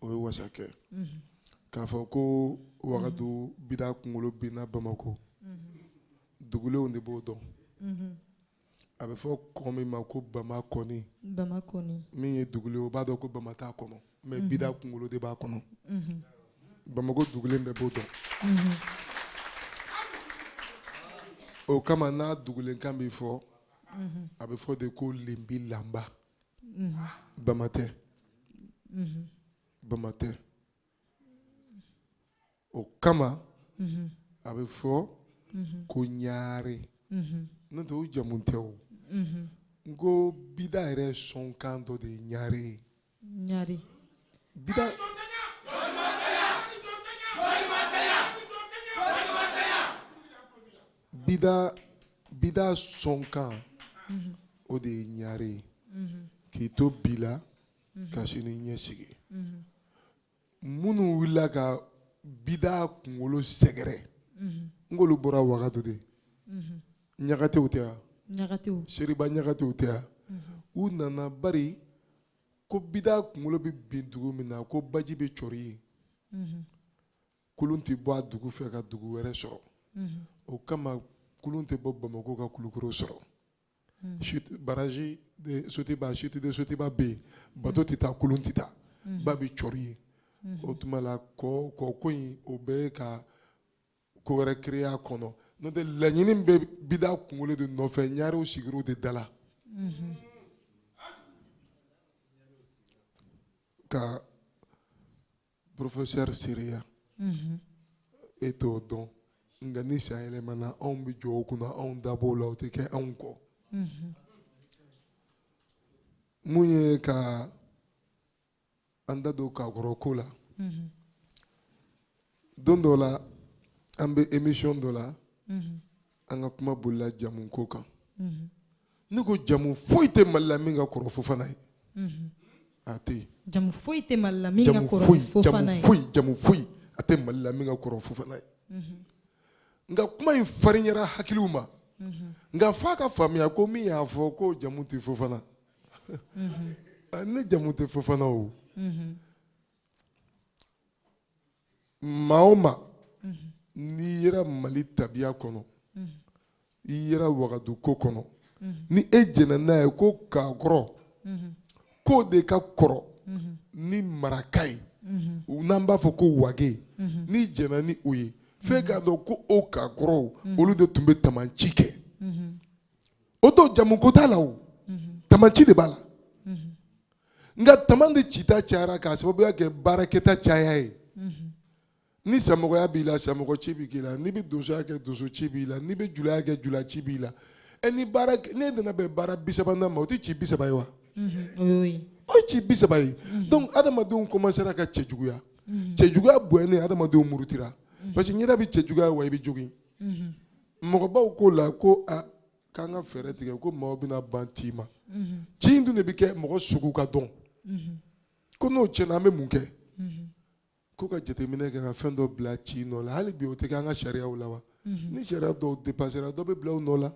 o ye wasa kɛ k'a fɔ ko Wagadu bida kunkolo binna Bamako dugulenw de b'o dɔn a bɛ fɔ kɔ min ma ko Bamakɔni min ye dugulen o b'a dɔn ko Bama t'a kɔnɔ mais bida kunkolo de b'a kɔnɔ Bamako dugulen bɛɛ b'o dɔn o kama n'a dugulenkan bɛ fɔ a bɛ fɔ de ko lenbi lanba Bama tɛ Bama tɛ o kama a bɛ fɔ ko ɲaare n'o tɛ o jamu tɛ o n ko bida yɛrɛ sɔn kan dɔ de ye ɲaare ye bida bida sɔn kan o de ye ɲaare ye k'i to bi la ka sini ɲɛsigi minnu wulila ka bida kunkolo sɛgɛrɛ n k'olu bɔra Wagadu de ɲagatew tɛ wa seriba ɲagatew tɛ wa u nana bari ko bida kunkolo bɛ bin dugu min na ko baji bɛ cɔri ye kulun tɛ bɔ a dugu fɛ ka dugu wɛrɛ sɔrɔ o kama kulun tɛ bɔ Bamako ka Kulukoro sɔrɔ baraji de Sotiba chute de Sotiba bɛ yen bato tɛ taa kulun tɛ taa ba bɛ cɔri ye o tuma la kɔko in o bɛ ka ko wɛrɛ créer a kɔnɔ n'o tɛ laɲini bɛ bida kunkolo de nɔfɛ ɲaarew sigir'o de da la ka professeur seereya e t'o dɔn nka ni san yɛlɛmana anw bɛ jɔ o kunna anw da b'o la o tɛ kɛ anw kɔ mun ye ka an da don Kakɔrɔ la don dɔ la an bɛ émission dɔ la an ka kuma bolila jamu ko kan ne ko jamu foyi tɛ Mali la min ka kɔrɔ Fofana ye a tɛ yen jamu foyi tɛ Mali la min ka kɔrɔ Fofana ye jamu foyi a tɛ Mali la min ka kɔrɔ Fofana ye nka kuma in farinyara hakiliw ma nka f'a ka faamuya ko min y'a fɔ ko jamu tɛ Fofana ne jamu tɛ Fofana o maa o maa n'i yera Mali tabiya kɔnɔ i yera Wagadu ko kɔnɔ ni e jɛnna n'a ye ko Kakɔrɔ k'o de ka kɔrɔ ni maraka ye n'an b'a fɔ ko wage n'i jɛnna ni o ye f'e k'a dɔn ko o Kakɔrɔw olu de tun bɛ tamanci kɛ o to jamu ko t'a la o tamanci de b'a la nka taman de cita cayara k'a sababuya kɛ baarakɛta caya ye ni samɔgɔya b'i la samɔgɔ ci b'i la n'i bɛ donsoya kɛ donso ci b'i la n'i bɛ julaya kɛ jula ci b'i la ni baara ne nana bɛn baara 30 ma o tɛ ci 30 ye wa o ye ci 30 ye donc adamadenw commencera ka cɛjuguya cɛjuguya bonya adamadenw murutira parce que ɲɛda bɛ cɛjuguya wa i bɛ jogin mɔgɔbaw ko la ko a k'an ka fɛɛrɛ tigɛ ko maaw bɛna ban ci ma ci in dun de bɛ kɛ mɔgɔ sugu ka dɔn ko n'o tiɲɛna an bɛ mun kɛ ko ka jateminɛ kɛ ka fɛn dɔ bila ci nɔ la hali bi o tɛ kɛ an ka sariyaw la wa ni sariya dɔw dépassera dɔ bɛ bila o nɔ la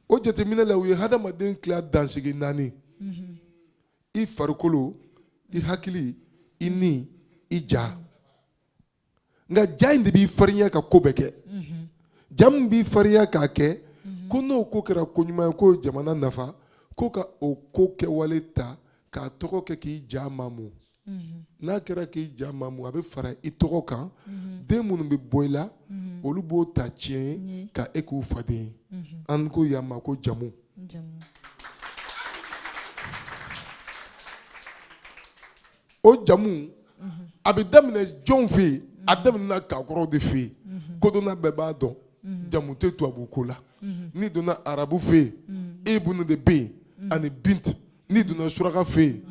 o jateminɛ la u ye hadamaden tila dansigi 4 i farikolo i hakili i ni i ja nka ja in de b'i farinya ka ko bɛɛ kɛ ja min b'i farinya k'a kɛ ko n'o ko kɛra ko ɲuman ye ko jamana nafa ko ka o ko kɛwale ta k'a tɔgɔ kɛ k'i ja maamu n'a kɛra k'i ja maamu a bɛ fara i tɔgɔ kan den minnu bɛ bɔ i la olu b'o ta tiɲɛ ka e k'u faden ye an ko yan ma ko jamu o jamu a bɛ daminɛ jɔnw fɛ yen a daminɛna kakɔrɔw de fɛ yen kodɔnna bɛɛ b'a dɔn jamu tɛ tubabu ko la n'i donna arabu fɛ yen ibunu de bɛ yen ani bint n'i donna suraka fɛ yen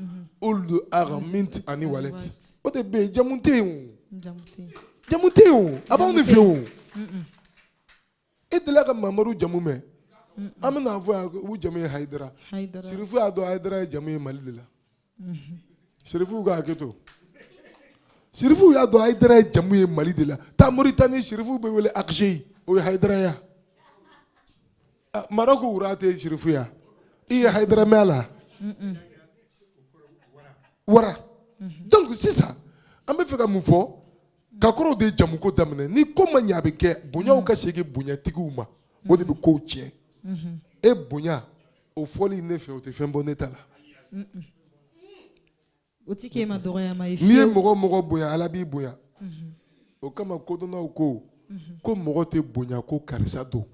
olu aga mint ani walet o de bɛ yen jamu tɛ yen o jamu tɛ yen o a b'anw de fɛ yen o e delila ka mamadu jamu mɛn an bɛna fɔ yan u jamu ye hayidara sirifu y'a dɔn hayidara ye jamu ye mali de la sirifu ka hakɛ to sirifu y'a dɔn hayidara ye jamu ye mali de la taa moritani sirifu bɛ wele akseyi o ye hayidara ya maroko wura tɛ sirifu ya i ye hayidara mɛn a la wara donc sisan an bɛ fɛ ka mun fɔ kakɔrɔw de ye jamu ko daminɛ ni ko ma ɲɛ a bɛ kɛ bonyaw ka segin bonyatigiw ma o de bɛ kow tiɲɛ e bonya o fɔli ne fɛ o tɛ fɛn bɔ ne ta la n'i ye mɔgɔ mɔgɔ bonya ala b'i bonya o kama kodɔnnaw ko mɔgɔ tɛ bonya ko karisa don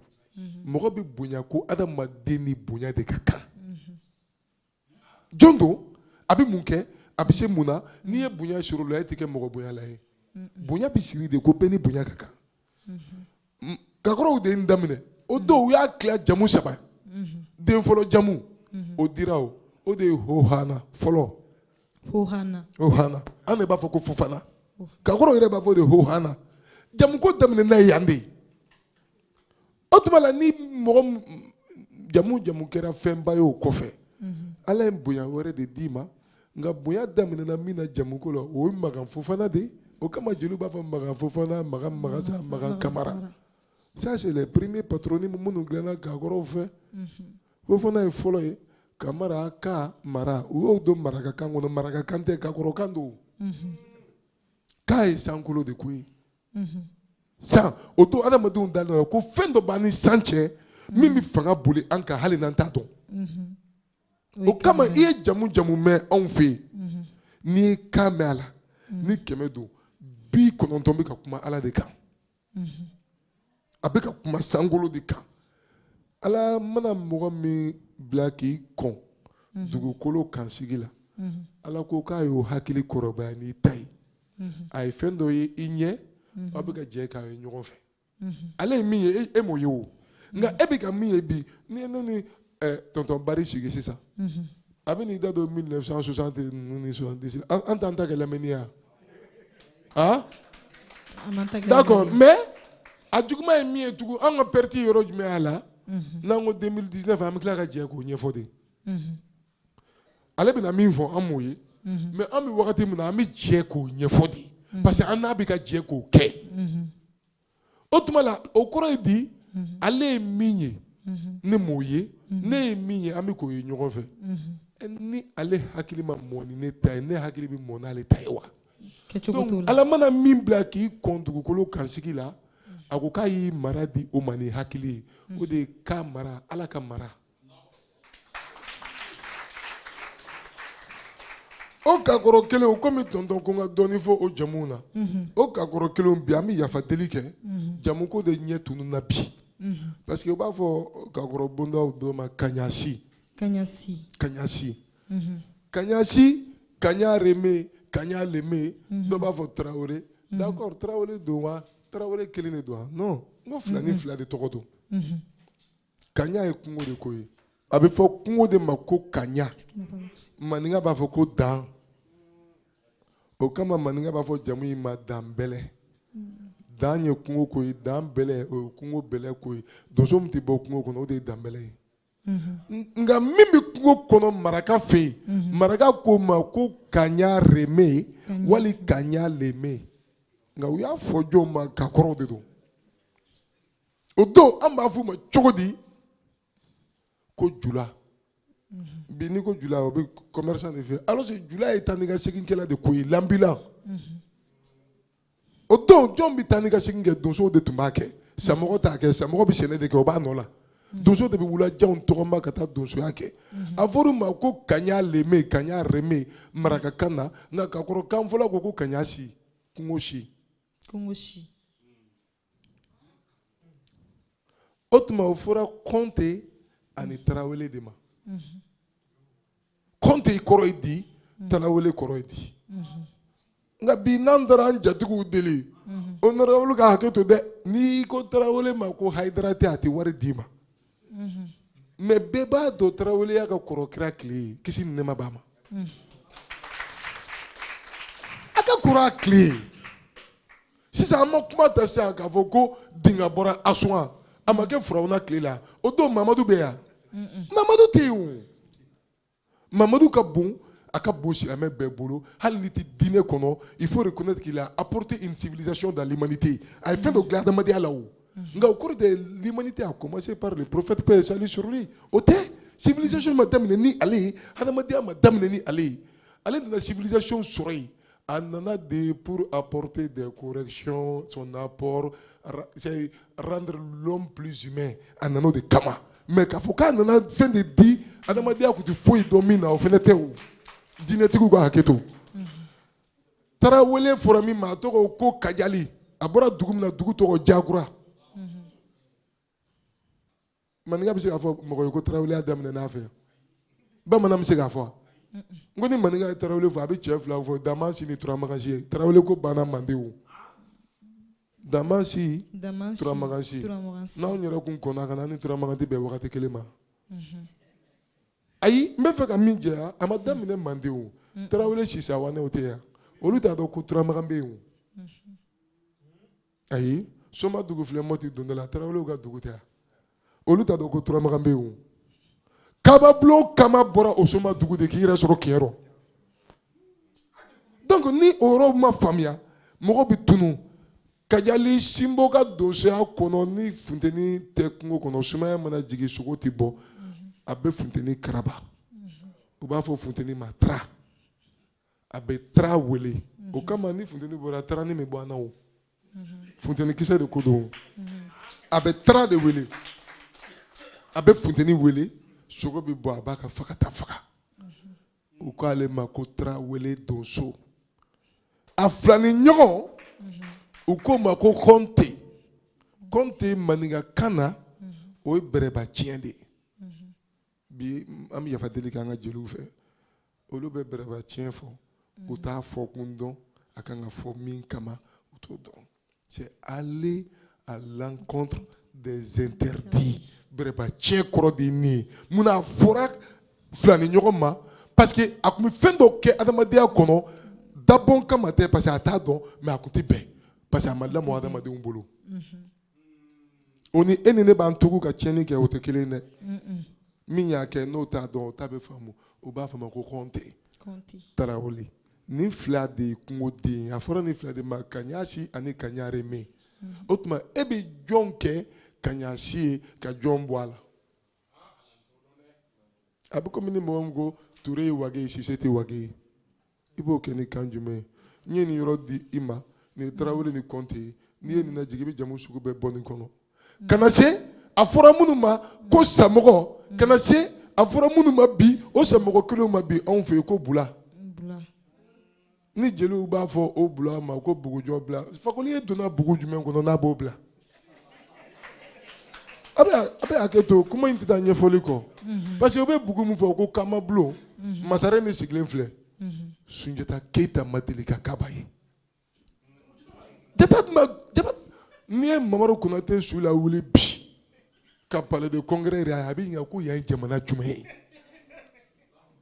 mɔgɔ bɛ bonya ko adamaden ni bonya de ka kan jɔn don a bɛ mun kɛ a bɛ se mun na n'i ye bonya sɔrɔ o la e tɛ kɛ mɔgɔ bonya la ye bonya bɛ siri de ko bɛɛ ni bonya ka kan kakɔrɔw de ye n daminɛ o don u y'a tila jamu 3 den fɔlɔ jamu o dira o de ye hohana fɔlɔ hohana an de b'a fɔ ko fofana kakɔrɔw yɛrɛ b'a fɔ de hohana jamu ko daminɛ n'a ye yan de o tuma la ni mɔgɔ jamu kɛra fɛnba ye o kɔfɛ ala ye bonya wɛrɛ de d'i ma nka bonya daminɛna min na jamu ko la o ye magan fofana de o kama jeliw b'a fɔ magan fofana magan magasa magan kamara ça c'est les premiers patronymes minnu dilanna kakɔrɔw fɛ fofana ye fɔlɔ ye kamara ka mara u y'o don marakakan kɔnɔ marakakan tɛ kakɔrɔkan don k'a ye sankolo de ko ye san o don adamadenw dalen don ko fɛn dɔ b'an ni san cɛ min bɛ fanga boli an kan hali n'an t'a dɔn o kama i ye jamu mɛn anw fɛ yen n'i ye kan mɛn a la ni 100 don 90 bɛ ka kuma ala de kan a bɛ ka kuma sankolo de kan ala mana mɔgɔ min bila k'i kɔn dugukolo kansigi la ala ko k'a y'o hakili kɔrɔbaya n'i ta ye a ye fɛn dɔ ye i ɲɛ aw bɛ ka jɛ k'a ye ɲɔgɔn fɛ ale ye min ye e m'o ye o nka e bɛ ka min ye bi ni ne ni tonton Bari sigi sisan a bɛ n'i da don 1960 ninnu ni 70 an t'an ta kɛ lamɛnni ye ah d'accord mais a juguman ye min ye tugun an ka perte yɔrɔ jumɛn y'a la n'an ko 2019 an bɛ tila ka jɛ k'o ɲɛfɔ de ale bɛna min fɔ an m'o ye mais an bɛ wagati min na an bɛ jɛ k'o ɲɛfɔ de parce que an n'a bɛ ka jɛ k'o kɛ o tuma la o kɔrɔ ye di ale ye min ye ne m'o ye ne ye min ye an bɛ k'o ye ɲɔgɔn fɛ ni ale hakili ma mɔ ni ne ta ye ne hakili bɛ mɔ n'ale ta ye wa donc ala mana min bila k'i kɔn dugukolo kansigi la a ko k'a y'i mara di o ma ni hakili ye o de ye k'a mara ala ka mara o kakɔrɔ kelen komi tonton ko n ka dɔɔni fɔ o jamuw na o kakɔrɔ kelen bi an bɛ yafa deli kɛ jamu ko de ɲɛ tununna bi parce que u b'a fɔ kakɔrɔ bondaw dɔ ma kaɲasi kaɲa reme kaɲa leme dɔ b'a fɔ tarawele d'accord tarawele don wa tarawele kelen de don wa non n ko fila ni fila de tɔgɔ don kaɲa ye kungo de ko ye a bɛ fɔ kungo de ma ko kaɲa maninka b'a fɔ ko dan o kama maninka b'a fɔ jamu in ma danbɛlɛ dan ye kungo ko ye dan bɛlɛ o ye kungo bɛlɛ ko ye donso min tɛ bɔ kungo kɔnɔ o de ye danbɛlɛ ye nka min bɛ kungo kɔnɔ maraka fɛ yen maraka ko ma ko kaɲa reme wali kaɲa leme nka u y'a fɔ jɔn ma kakɔrɔw de don o don an b'a fɔ o ma cogo di ko jula bi ni ko jula o be commerçant de fait alors c'est jula est taniga segin kela de koyi lambilan o don jɔn bi taniga segin kɛ donso de tun b'a kɛ samɔgɔ t'a kɛ samɔgɔ bi sɛnɛ de kɛ o b'a nɔ la donso de bɛ wulajanw tɔgɔma ka taa donsoya kɛ a fɔra ma ko kaɲa leme kaɲa reme marakakan na nka ka kɔrɔ kan fɔla ko kaɲa si kungo si o tuma o fɔra kɔnte ani tarawele de ma kɔnte kɔrɔ ye di tarawele kɔrɔ ye di nka bi n'an taara an jatigiw deli honorable ka hakɛ to dɛ n'i ko tarawele ma ko hayidara tɛ a tɛ wari d'i ma mais bɛɛ b'a dɔn tarawele y'a ka kɔrɔ kira tile ye kisi ni nɛɛma b'a ma a ka kɔrɔ a tile ye sisan an ma kuma ta sisan k'a fɔ ko dinga bɔra Asuman a ma kɛ Firawuna tile la o don Mamadu bɛ yan Mamadu tɛ yen o Mamadu ka bon a ka bon silamɛ bɛɛ bolo hali ni tɛ diinɛ kɔnɔ il faut reconnaître qu'il a apporté une civilisation dans l'humanité a ye fɛn dɔ dilan adamadenya la o nka o kɔrɔ tɛ l'humanité a commencé par le prophète paix et salut sur lui o tɛ civilisation ma daminɛ ni ale ye adamadenya ma daminɛ ni ale ye ale nana civilisation sɔrɔ yen a nana de pour apporter des corrections son apport c'est rendre l'homme plus humain a nana o de kama mais k'a fɔ k'a nana fɛn de di adamadenya tun tɛ foyi dɔn min na o fɛnɛ tɛ o diinɛtigiw ka hakɛ to tarawele fɔra min ma a tɔgɔ ko kajali a bɔra dugu min na dugu tɔgɔ Jakura maninka bɛ se k'a fɔ mɔgɔ ye ko tarawele y'a daminɛ n'a fɛ yan bamanan bɛ se k'a fɔ n ko ni maninka ye tarawele fɔ a bɛ cɛ fila fɔ Damasi ni Turamagansi ye tarawele ko banna Mande o Damasi Turamagansi n'anw yɛrɛ kun kɔnna ka na ni Turamaganti bɛn wagati kelen ma ayi n bɛ fɛ ka min jɛya a ma daminɛ Mande o tarawele Sisawane o tɛ yan olu t'a dɔn ko Turamagan bɛ yen o ayi Soma dugu filɛ Mɔti don dɔ la tarawelew ka dugu tɛ yan olu t'a dɔn ko Turamagan bɛ yen o kababulon kama bɔra o Soma dugu de k'i yɛrɛ sɔrɔ kɛyɔrɔ donc ni o yɔrɔ ma faamuya mɔgɔ bɛ tunu Kajali Simbo ka donsoya kɔnɔ ni funteni tɛ kungo kɔnɔ sumaya mana jigin sogo tɛ bɔ a bɛ funteni karaba u b'a fɔ funteni ma tra a bɛ tra wele o kama ni funteni bɔra tra ni bɛ bɔ an na o funteni kisɛ de ko don a bɛ tra de wele a bɛ funteni wele sogo bɛ bɔ a b'a ka fagata faga u k'ale ma ko tra wele donso a filani ɲɔgɔn u ko ma ko kɔnte kɔnte maninkakan na o ye bɛrɛba tiɲɛ de ye bi an bɛ yafa deli k'an ka jeliw fɛ olu bɛ bɛrɛba tiɲɛ fɔ u t'a fɔ kun dɔn a kan ka fɔ min kama u t'o dɔn c'est aller à l'encontre des interdits bɛrɛba tiɲɛ kɔrɔ de ye nin ye munna a fɔra filani ɲɔgɔn ma parce que a tun bɛ fɛn dɔ kɛ adamadenya kɔnɔ dabɔn kama tɛ parce que a t'a dɔn mais a tun tɛ bɛn parce que a ma lamɔ adamadenw bolo o ni e ni ne b'an tugu ka tiɲɛni kɛ o tɛ kelen dɛ min y'a kɛ n'o t'a dɔn o t'a bɛ faamu o b'a fɔ ma ko kɔnte tarawele nin fila de ye kungoden ye a fɔra nin fila de ma kaɲasi ani kaɲareme o tuma e bɛ jɔn kɛ kaɲasi ye ka jɔn bɔ a la a bɛ komi ni mɔgɔ min ko Ture ye wage ye Sise tɛ wage ye i b'o kɛ ni kan jumɛn ye n ye nin yɔrɔ di i ma nin ye tarawele ni kɔnte ye n'i ye nin lajigin i bɛ jamu sugu bɛɛ bɔ nin kɔnɔ ka na se a fɔra minnu ma ko samɔgɔ ka na se a fɔra minnu ma bi o samɔgɔ kelenw ma bi anw fɛ yen ko bula ni jeliw b'a fɔ o bula ma ko bugujɔ bila fakoli ye donna bugu jumɛn kɔnɔ n'a b'o bila a bɛ hakɛ to kuma in tɛ taa ɲɛfɔli kɔ parce que o bɛ bugu min fɔ ko kamabulon masaren de sigilen filɛ Sunjata Keyita ma deli ka kaba ye jata n'i ye Mamadu Konate su la wuli bi ka palais de congrès yɛrɛ a bɛ ɲininka ko yan ye jamana jumɛn ye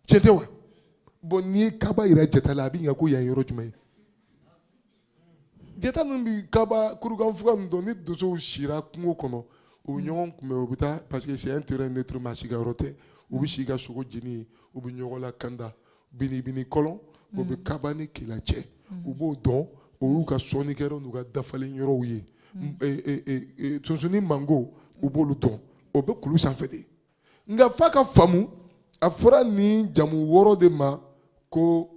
tiɲɛ tɛ wa bon n'i ye kaba yɛrɛ jata la a bɛ ɲininka ko yan ye yɔrɔ jumɛn ye jata ninnu bɛ kaba kurukanfuga ninnu dɔn ni donsow sira kungo kɔnɔ u bɛ ɲɔgɔn kunbɛn u bɛ taa parce que c'est un terrain neutre maa si ka yɔrɔ tɛ u bɛ si ka sogo jeni ye u bɛ ɲɔgɔn lakanda binibini kɔlɔn u bɛ kaba ni kela cɛ u b'o dɔn o y'u ka sɔnnikɛyɔrɔ n'u ka dafalen yɔrɔw ye tonsonin mango u b'olu dɔn o bɛ kulu sanfɛ de nga fa ka famu a fɔra ni jamu wɔɔrɔ de ma ko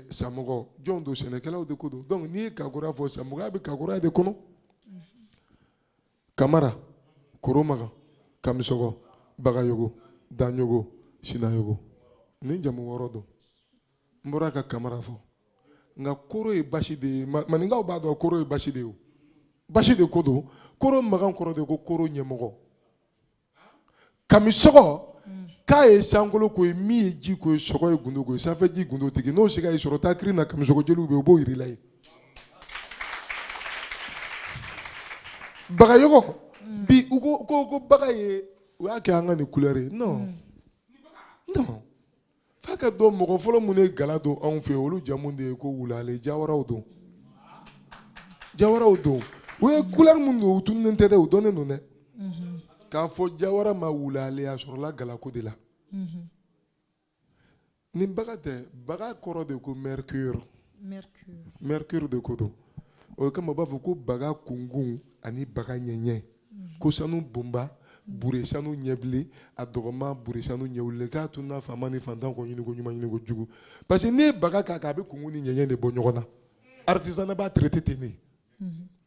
samɔgɔ jɔn don sɛnɛkɛlaw de ko don donc n'i ye kakura fɔ samɔgɔya bɛ kakura de kɔnɔ kamara koromaga kamisɔgɔ bagayogo danyogo sinayogo ni jamu wɔɔrɔ don n bɔra ka kamara fɔ nka koro ye basi de ye maninkaw b'a dɔn koro ye basi de ye o basi de ko don koro magan kɔrɔ de ko koro ɲɛmɔgɔ kamisɔgɔ k'a ye sankolo ko ye min ye ji ko ye sɔgɔ ye gundo ko ye sanfɛ ji gundo tigi n'o se ka ye sɔrɔ taa kiri na kamisɔgɔ jeliw bɛ yen o b'o yir'i la ye bagayɔgɔ bi u ko baga ye u y'a kɛ an ka nin couleur ye non f'a ka dɔn mɔgɔ fɔlɔ minnu ye gala don anw fɛ yen olu jamu de ye ko wulale jawaraw don u ye couleur minnu don u tununen tɛ dɛ u dɔnnen don dɛ k'a fɔ jawara ma wulale a sɔrɔla galako de la ni baga tɛ baga kɔrɔ de ko mercure de ko don o kama u b'a fɔ ko baga kunkun ani baga ɲɛɲɛ ko sanu bonba bure sanu ɲɛbile a dɔgɔma bure sanu ɲɛwule k'a tun n'a faama ni fantan ko ɲini ko ɲuman ɲini ko jugu parce que n'i ye baga k'a kan a bɛ kunkun ni ɲɛɲɛ de bɔ ɲɔgɔn na artisanat b'a traité ten de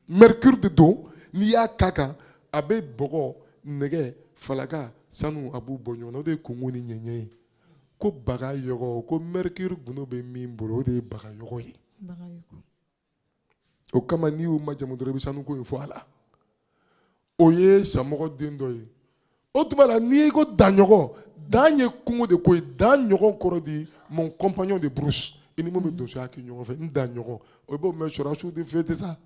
mercure de don n'i y'a k'a kan a bɛ bɔgɔ nɛgɛ falaka sanu a b'u bɔ ɲɔgɔn na o de ye kunkun ni ɲɛɲɛ ye ko baga yɔgɔ ko mercure gundo bɛ min bolo o de ye baga yɔgɔ ye o kama n'i y'u majamu dɔrɔn i bɛ sanu ko in fɔ a la o ye samɔgɔ den dɔ ye o tuma la n'i ko daɲɔgɔn dan ye kungo de ko ye dan ɲɔgɔn kɔrɔ di mon compagnon de brousse i ni mun bɛ donsoya kɛ ɲɔgɔn fɛ n daɲɔgɔn o b'o mɛn sɔrɔsiw de fɛ tɛ sa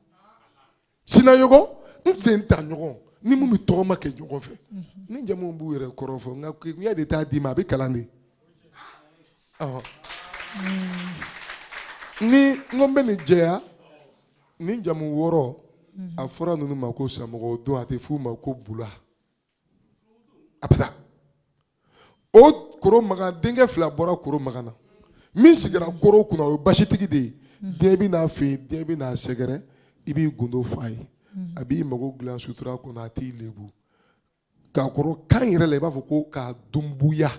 sinaɲɔgɔn n sen ta ɲɔgɔn ni mun bɛ tɔgɔma kɛ ɲɔgɔn fɛ ni jamu b'u yɛrɛ kɔrɔ fɔ nka kegunya de t'a d'i ma a bɛ kalan de ni n ko n bɛ nin jɛya ni jamu wɔɔrɔ a fɔra ninnu ma ko samɔgɔ don a tɛ f'u ma ko bula abada o koro magan denkɛ fila bɔra koro magan na min sigira koro kunna o ye basitigi de ye den bɛ n'a fɛ yen den bɛ n'a sɛgɛrɛ i b'i gundo f'a ye a b'i mago dilan sutura kɔnɔ a t'i lebu k'a kɔrɔ kan yɛrɛ la i b'a fɔ ko k'a dunbuya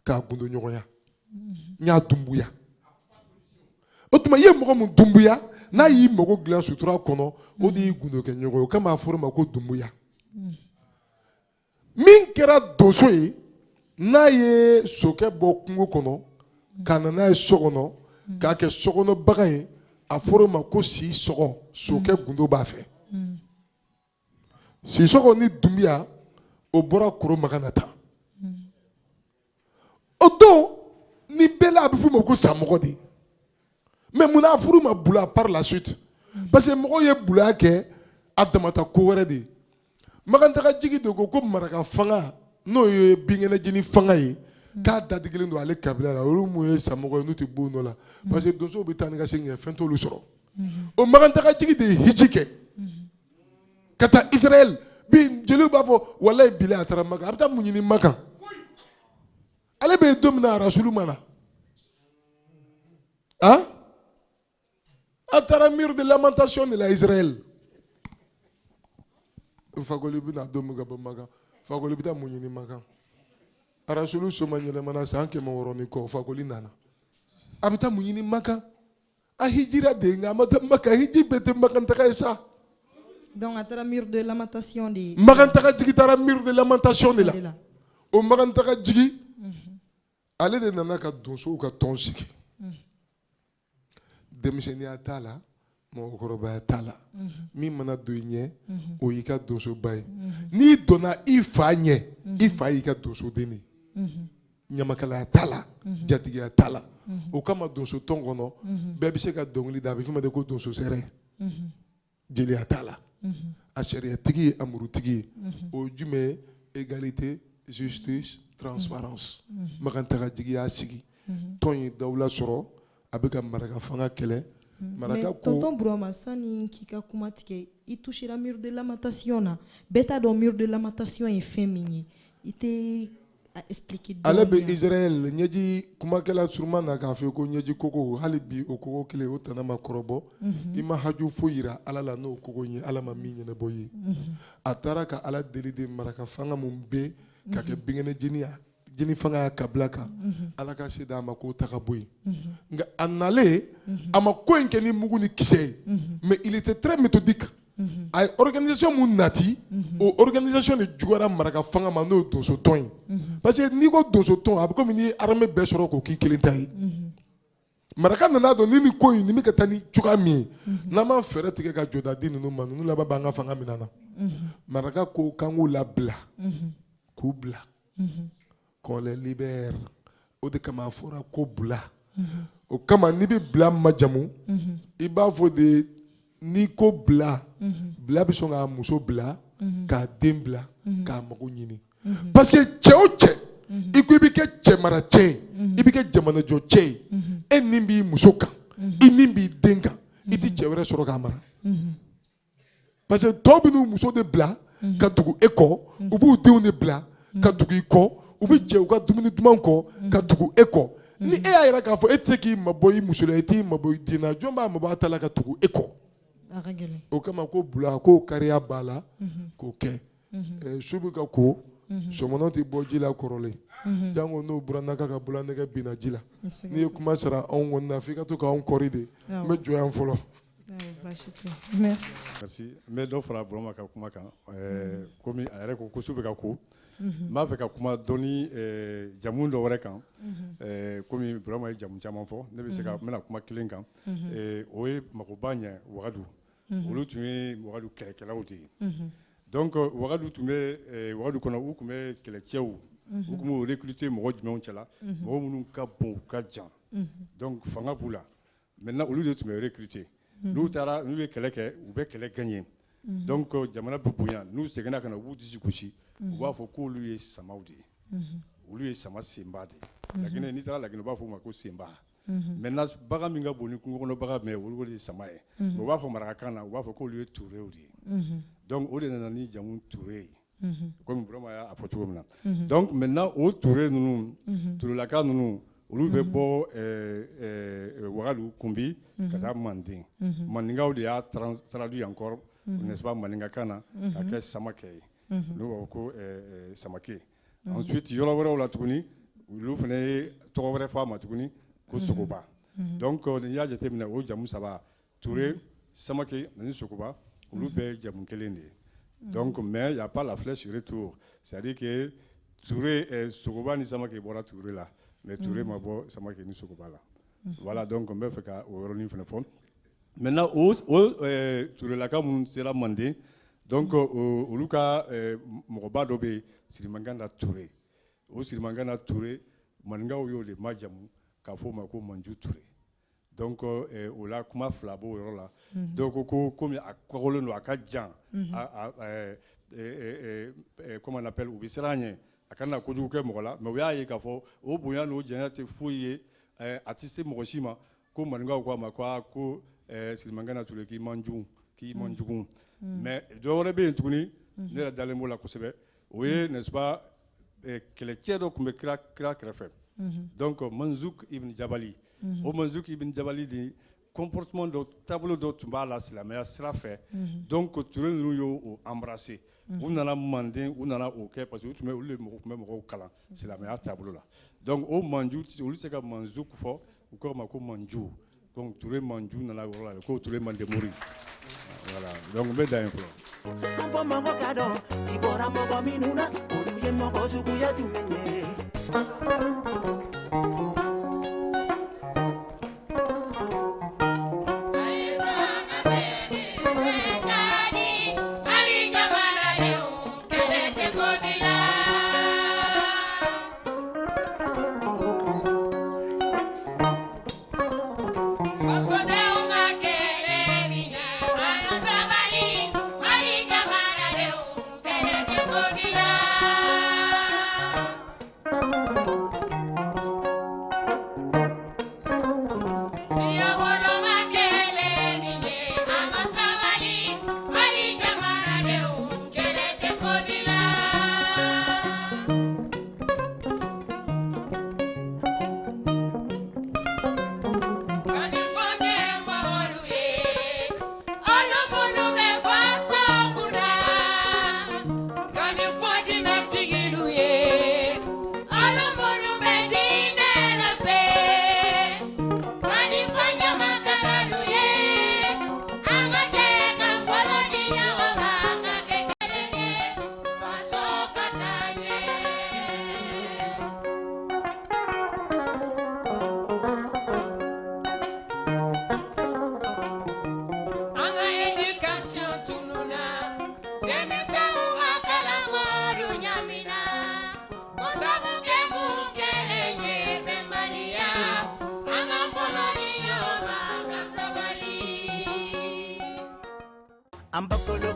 k'a gundo ɲɔgɔnya n y'a dunbuya o tuma i ye mɔgɔ min dunbuya n'a y'i mago dilan sutura kɔnɔ o de y'i gundo kɛ ɲɔgɔn ye o kama a fɔra ma ko dunbuya min kɛra donso ye n'a ye sokɛ bɔ kungo kɔnɔ ka na n'a ye so kɔnɔ k'a kɛ sokɔnɔ bagan ye a fɔra ma ko si sɔgɔ sokɛ gundo b'a fɛ si sɔgɔ ni dunbuya o bɔra koro magan na tan o don ni bɛɛ la a bɛ f'o ma ko samɔgɔ de mais munna a furu ma bula par la suite parce que mɔgɔw ye bulaya kɛ a damata ko wɛrɛ de ye magantagajigi de ko maraka fanga n'o ye binkɛnɛjini fanga ye k'a dadigilen don ale kabila la olu mun ye samɔgɔ ye n'u tɛ bɔ o nɔ la parce que donsow bɛ taa ni ka segin kɛ fɛn t'olu sɔrɔ o magantagajigi de ye hiji kɛ ka taa Israël bi jeliw b'a fɔ walayi bila a taara Makan a bɛ taa mun ɲini Makan ale bɛ don min na Rasulu ma na a taara mur de lamentation de la Israël fakoli bɛna don min ka bɔ Makan fakoli bɛ taa mun ɲini Makan Rasulu soma yɛlɛmana san 100 ni kɔ fakoli nana a bɛ taa mun ɲini Makan a hijira de nka a ma taa Makan hiji bɛɛ tɛ Makan taga ye sa. Donc a taara mur de lamentation de Makan taga jigi taara mur de lamentation de la o Makan taga jigi ale de nana ka donsow ka tɔn sigi denmisɛnniya t'a la mɔgɔkɔrɔbaya t'a la min mana don i ɲɛ o y'i ka donsoba ye n'i donna i fa ɲɛ i fa y'i ka donsoden de ye ɲamakalaya t'a la jatigiya t'a la o kama donso tɔn kɔnɔ bɛɛ bɛ se ka dɔnkili da a bɛ f'o ma de ko donso sɛrɛ jeliya t'a la a sariyatigi ye amurutigi ye o ye jumɛn ye égalité justice transparence magantagajigi y'a sigi tɔn ye dawula sɔrɔ a bɛ ka maraka fanga kɛlɛ maraka ko tonton Burama sani k'i ka kuma tigɛ i touchera mur de lamentation na bɛɛ t'a dɔn mur de lamentation ye fɛn min ye i tɛ a expliquer dɔɔni ale bɛ Israël ɲɛji kumakɛla suruma na k'a fɔ ko ɲɛji kogo hali bi o kogo kelen o tana ma kɔrɔbɔ i ma haju foyi yira ala la n'o kogo ye ala ma min ɲɛnabɔ ye a taara ka ala deli de maraka fanga mun bɛ k'a kɛ binkɛnɛ jeni jeni fanga ka bila kan ala ka se d'a ma k'o ta ka bɔ yen nka a nalen a ma ko in kɛ ni mugu ni kisɛ ye mais il était très méthodique a ye organisation mun nati o organisation de juguyara maraka fanga ma n'o ye donso tɔn ye parce que n'i ko donso tɔn a bɛ komi n'i ye armée bɛɛ sɔrɔ k'o k'i kelen ta ye maraka nana dɔn ni nin ko in nin bɛ ka taa ni cogoya min ye n'an ma fɛɛrɛ tigɛ ka jɔda di ninnu ma ninnu laban b'an ka fanga minɛ na maraka ko k'an k'u labila k'u bila qu'on les libère o de kama a fɔra ko bila o kama n'i bɛ bila majamu i b'a fɔ de n'i ko bila bila bɛ sɔn k'a muso bila k'a den bila k'a mago ɲini parce que cɛ o cɛ i ko i bɛ kɛ cɛ mara cɛ ye i bɛ kɛ jamanajɔ cɛ ye e nin b'i muso kan i nin b'i den kan i tɛ cɛ wɛrɛ sɔrɔ k'a mara parce que tɔw bɛ n'u muso de bila ka tugu e kɔ u b'u denw de bila ka tugu i kɔ u bɛ jɛ u ka dumuni duman kɔ ka tugu e kɔ ni e y'a yira k'a fɔ e tɛ se k'i mabɔ i muso la i t'i mabɔ i den na jɔn b'a mabɔ a ta la ka tugu e kɔ o kama ko bila k'o kariya b'a la k'o kɛ su bɛ ka ko sɔmɔnɔ tɛ bɔ ji la kɔrɔlen jango n'o buranaka ka bulanɛgɛ binna ji la n'i ye kuma sara anw kɔni na f'i ka to k'anw kɔri de n bɛ jɔ yan fɔlɔ. Merci. N bɛ dɔ fara Burama ka kuma kan komi a yɛrɛ ko su bɛ ka ko n b'a fɛ ka kuma dɔɔni jamu dɔ wɛrɛ kan komi Burama ye jamu caman fɔ ne bɛ se ka n bɛna kuma kelen kan o ye Magoba ɲɛ Wagadu olu tun ye Wagadu kɛlɛkɛlaw de ye donc Wagadu tun bɛ Wagadu kɔnɔ u tun bɛ kɛlɛcɛw u tun b'u recruter mɔgɔ jumɛnw cɛla mɔgɔ minnu ka bon u ka jan donc fanga b'u la maintenant olu de tun bɛ recruter n'u taara n'u ye kɛlɛ kɛ u bɛ kɛlɛ gagner donc jamana bɛ bonya n'u seginna ka na u b'u disi gosi u b'a fɔ k'olu ye samaw de ye olu ye sama senba de ye Laginɛ n'i taara Laginɛ u b'a fɔ o ma ko senba maintenant bagan min ka bon ni kungo kɔnɔ bagan mɛ olu de ye sama ye u b'a fɔ marakakan na u b'a fɔ k'olu ye turew de ye donc o de nana ni jamu ture ye komi Burama y'a fɔ cogo min na donc maintenant o ture ninnu turelaka ninnu olu bɛ bɔ Wagadu Kunbi ka taa Manden Mandinkaw de y'a traduit encore n'est-ce pas maninkakan na ka kɛ Samakɛ ye n'u b'a fɔ ko Samake ensuite yɔrɔ wɛrɛw la tuguni olu fana ye tɔgɔ wɛrɛ fɔ a ma tuguni ko Sogoba donc n'i y'a jateminɛ o jamu saba Ture Samake ani Sogoba olu bɛɛ ye jamu kelen de ye donc mais il y a pas la flèche retour c'est-à-dire que Ture Sogoba ni Samake bɔra Ture la mais Ture ma bɔ Samake ni Sogoba la voilà donc n bɛ fɛ ka o yɔrɔnin fana fɔ maintenant o Turelaka minnu sera Manden donc olu ka mɔgɔba dɔ bɛ yen Sirimangana Ture o Sirimangana Ture maninkaw y'o de majamu k'a fɔ o ma ko Manju Ture donc o la kuma fila b'o yɔrɔ la dɔw ko komi a kɔgɔlen don a ka jan comment on appelle u bɛ siran a ɲɛ a kana kojugu kɛ mɔgɔ la mais u y'a ye k'a fɔ o bonya n'o janya tɛ foyi ye a tɛ se mɔgɔ si ma ko maninkaw ko a ma ko Sirimangana Ture k'i man jugu mais dɔ wɛrɛ bɛ yen tuguni ne yɛrɛ dalen b'o la kosɛbɛ o ye n'est-ce pas kɛlɛcɛ dɔ tun bɛ kira kɛrɛfɛ donc Manzuk ibn Jabali o Manzuk ibn Jabali de comportement dɔ taabolo dɔ tun b'a la silamɛya sira fɛ donc Ture ninnu y'o embrasser u nana Manden u nana o kɛ parce que olu de tun bɛ mɔgɔw kalan silamɛya taabolo la donc o Manju olu tɛ se ka Manzuk fɔ u k'o ma ko Manju donc Ture Manju nana o yɔrɔ la ko Ture Mandemori voilà donc n bɛ dan yen fɔlɔ. An fɔ mɔgɔ ka dɔn i bɔra mɔgɔ minnu na olu ye mɔgɔ suguya jumɛn ye. Ambakolo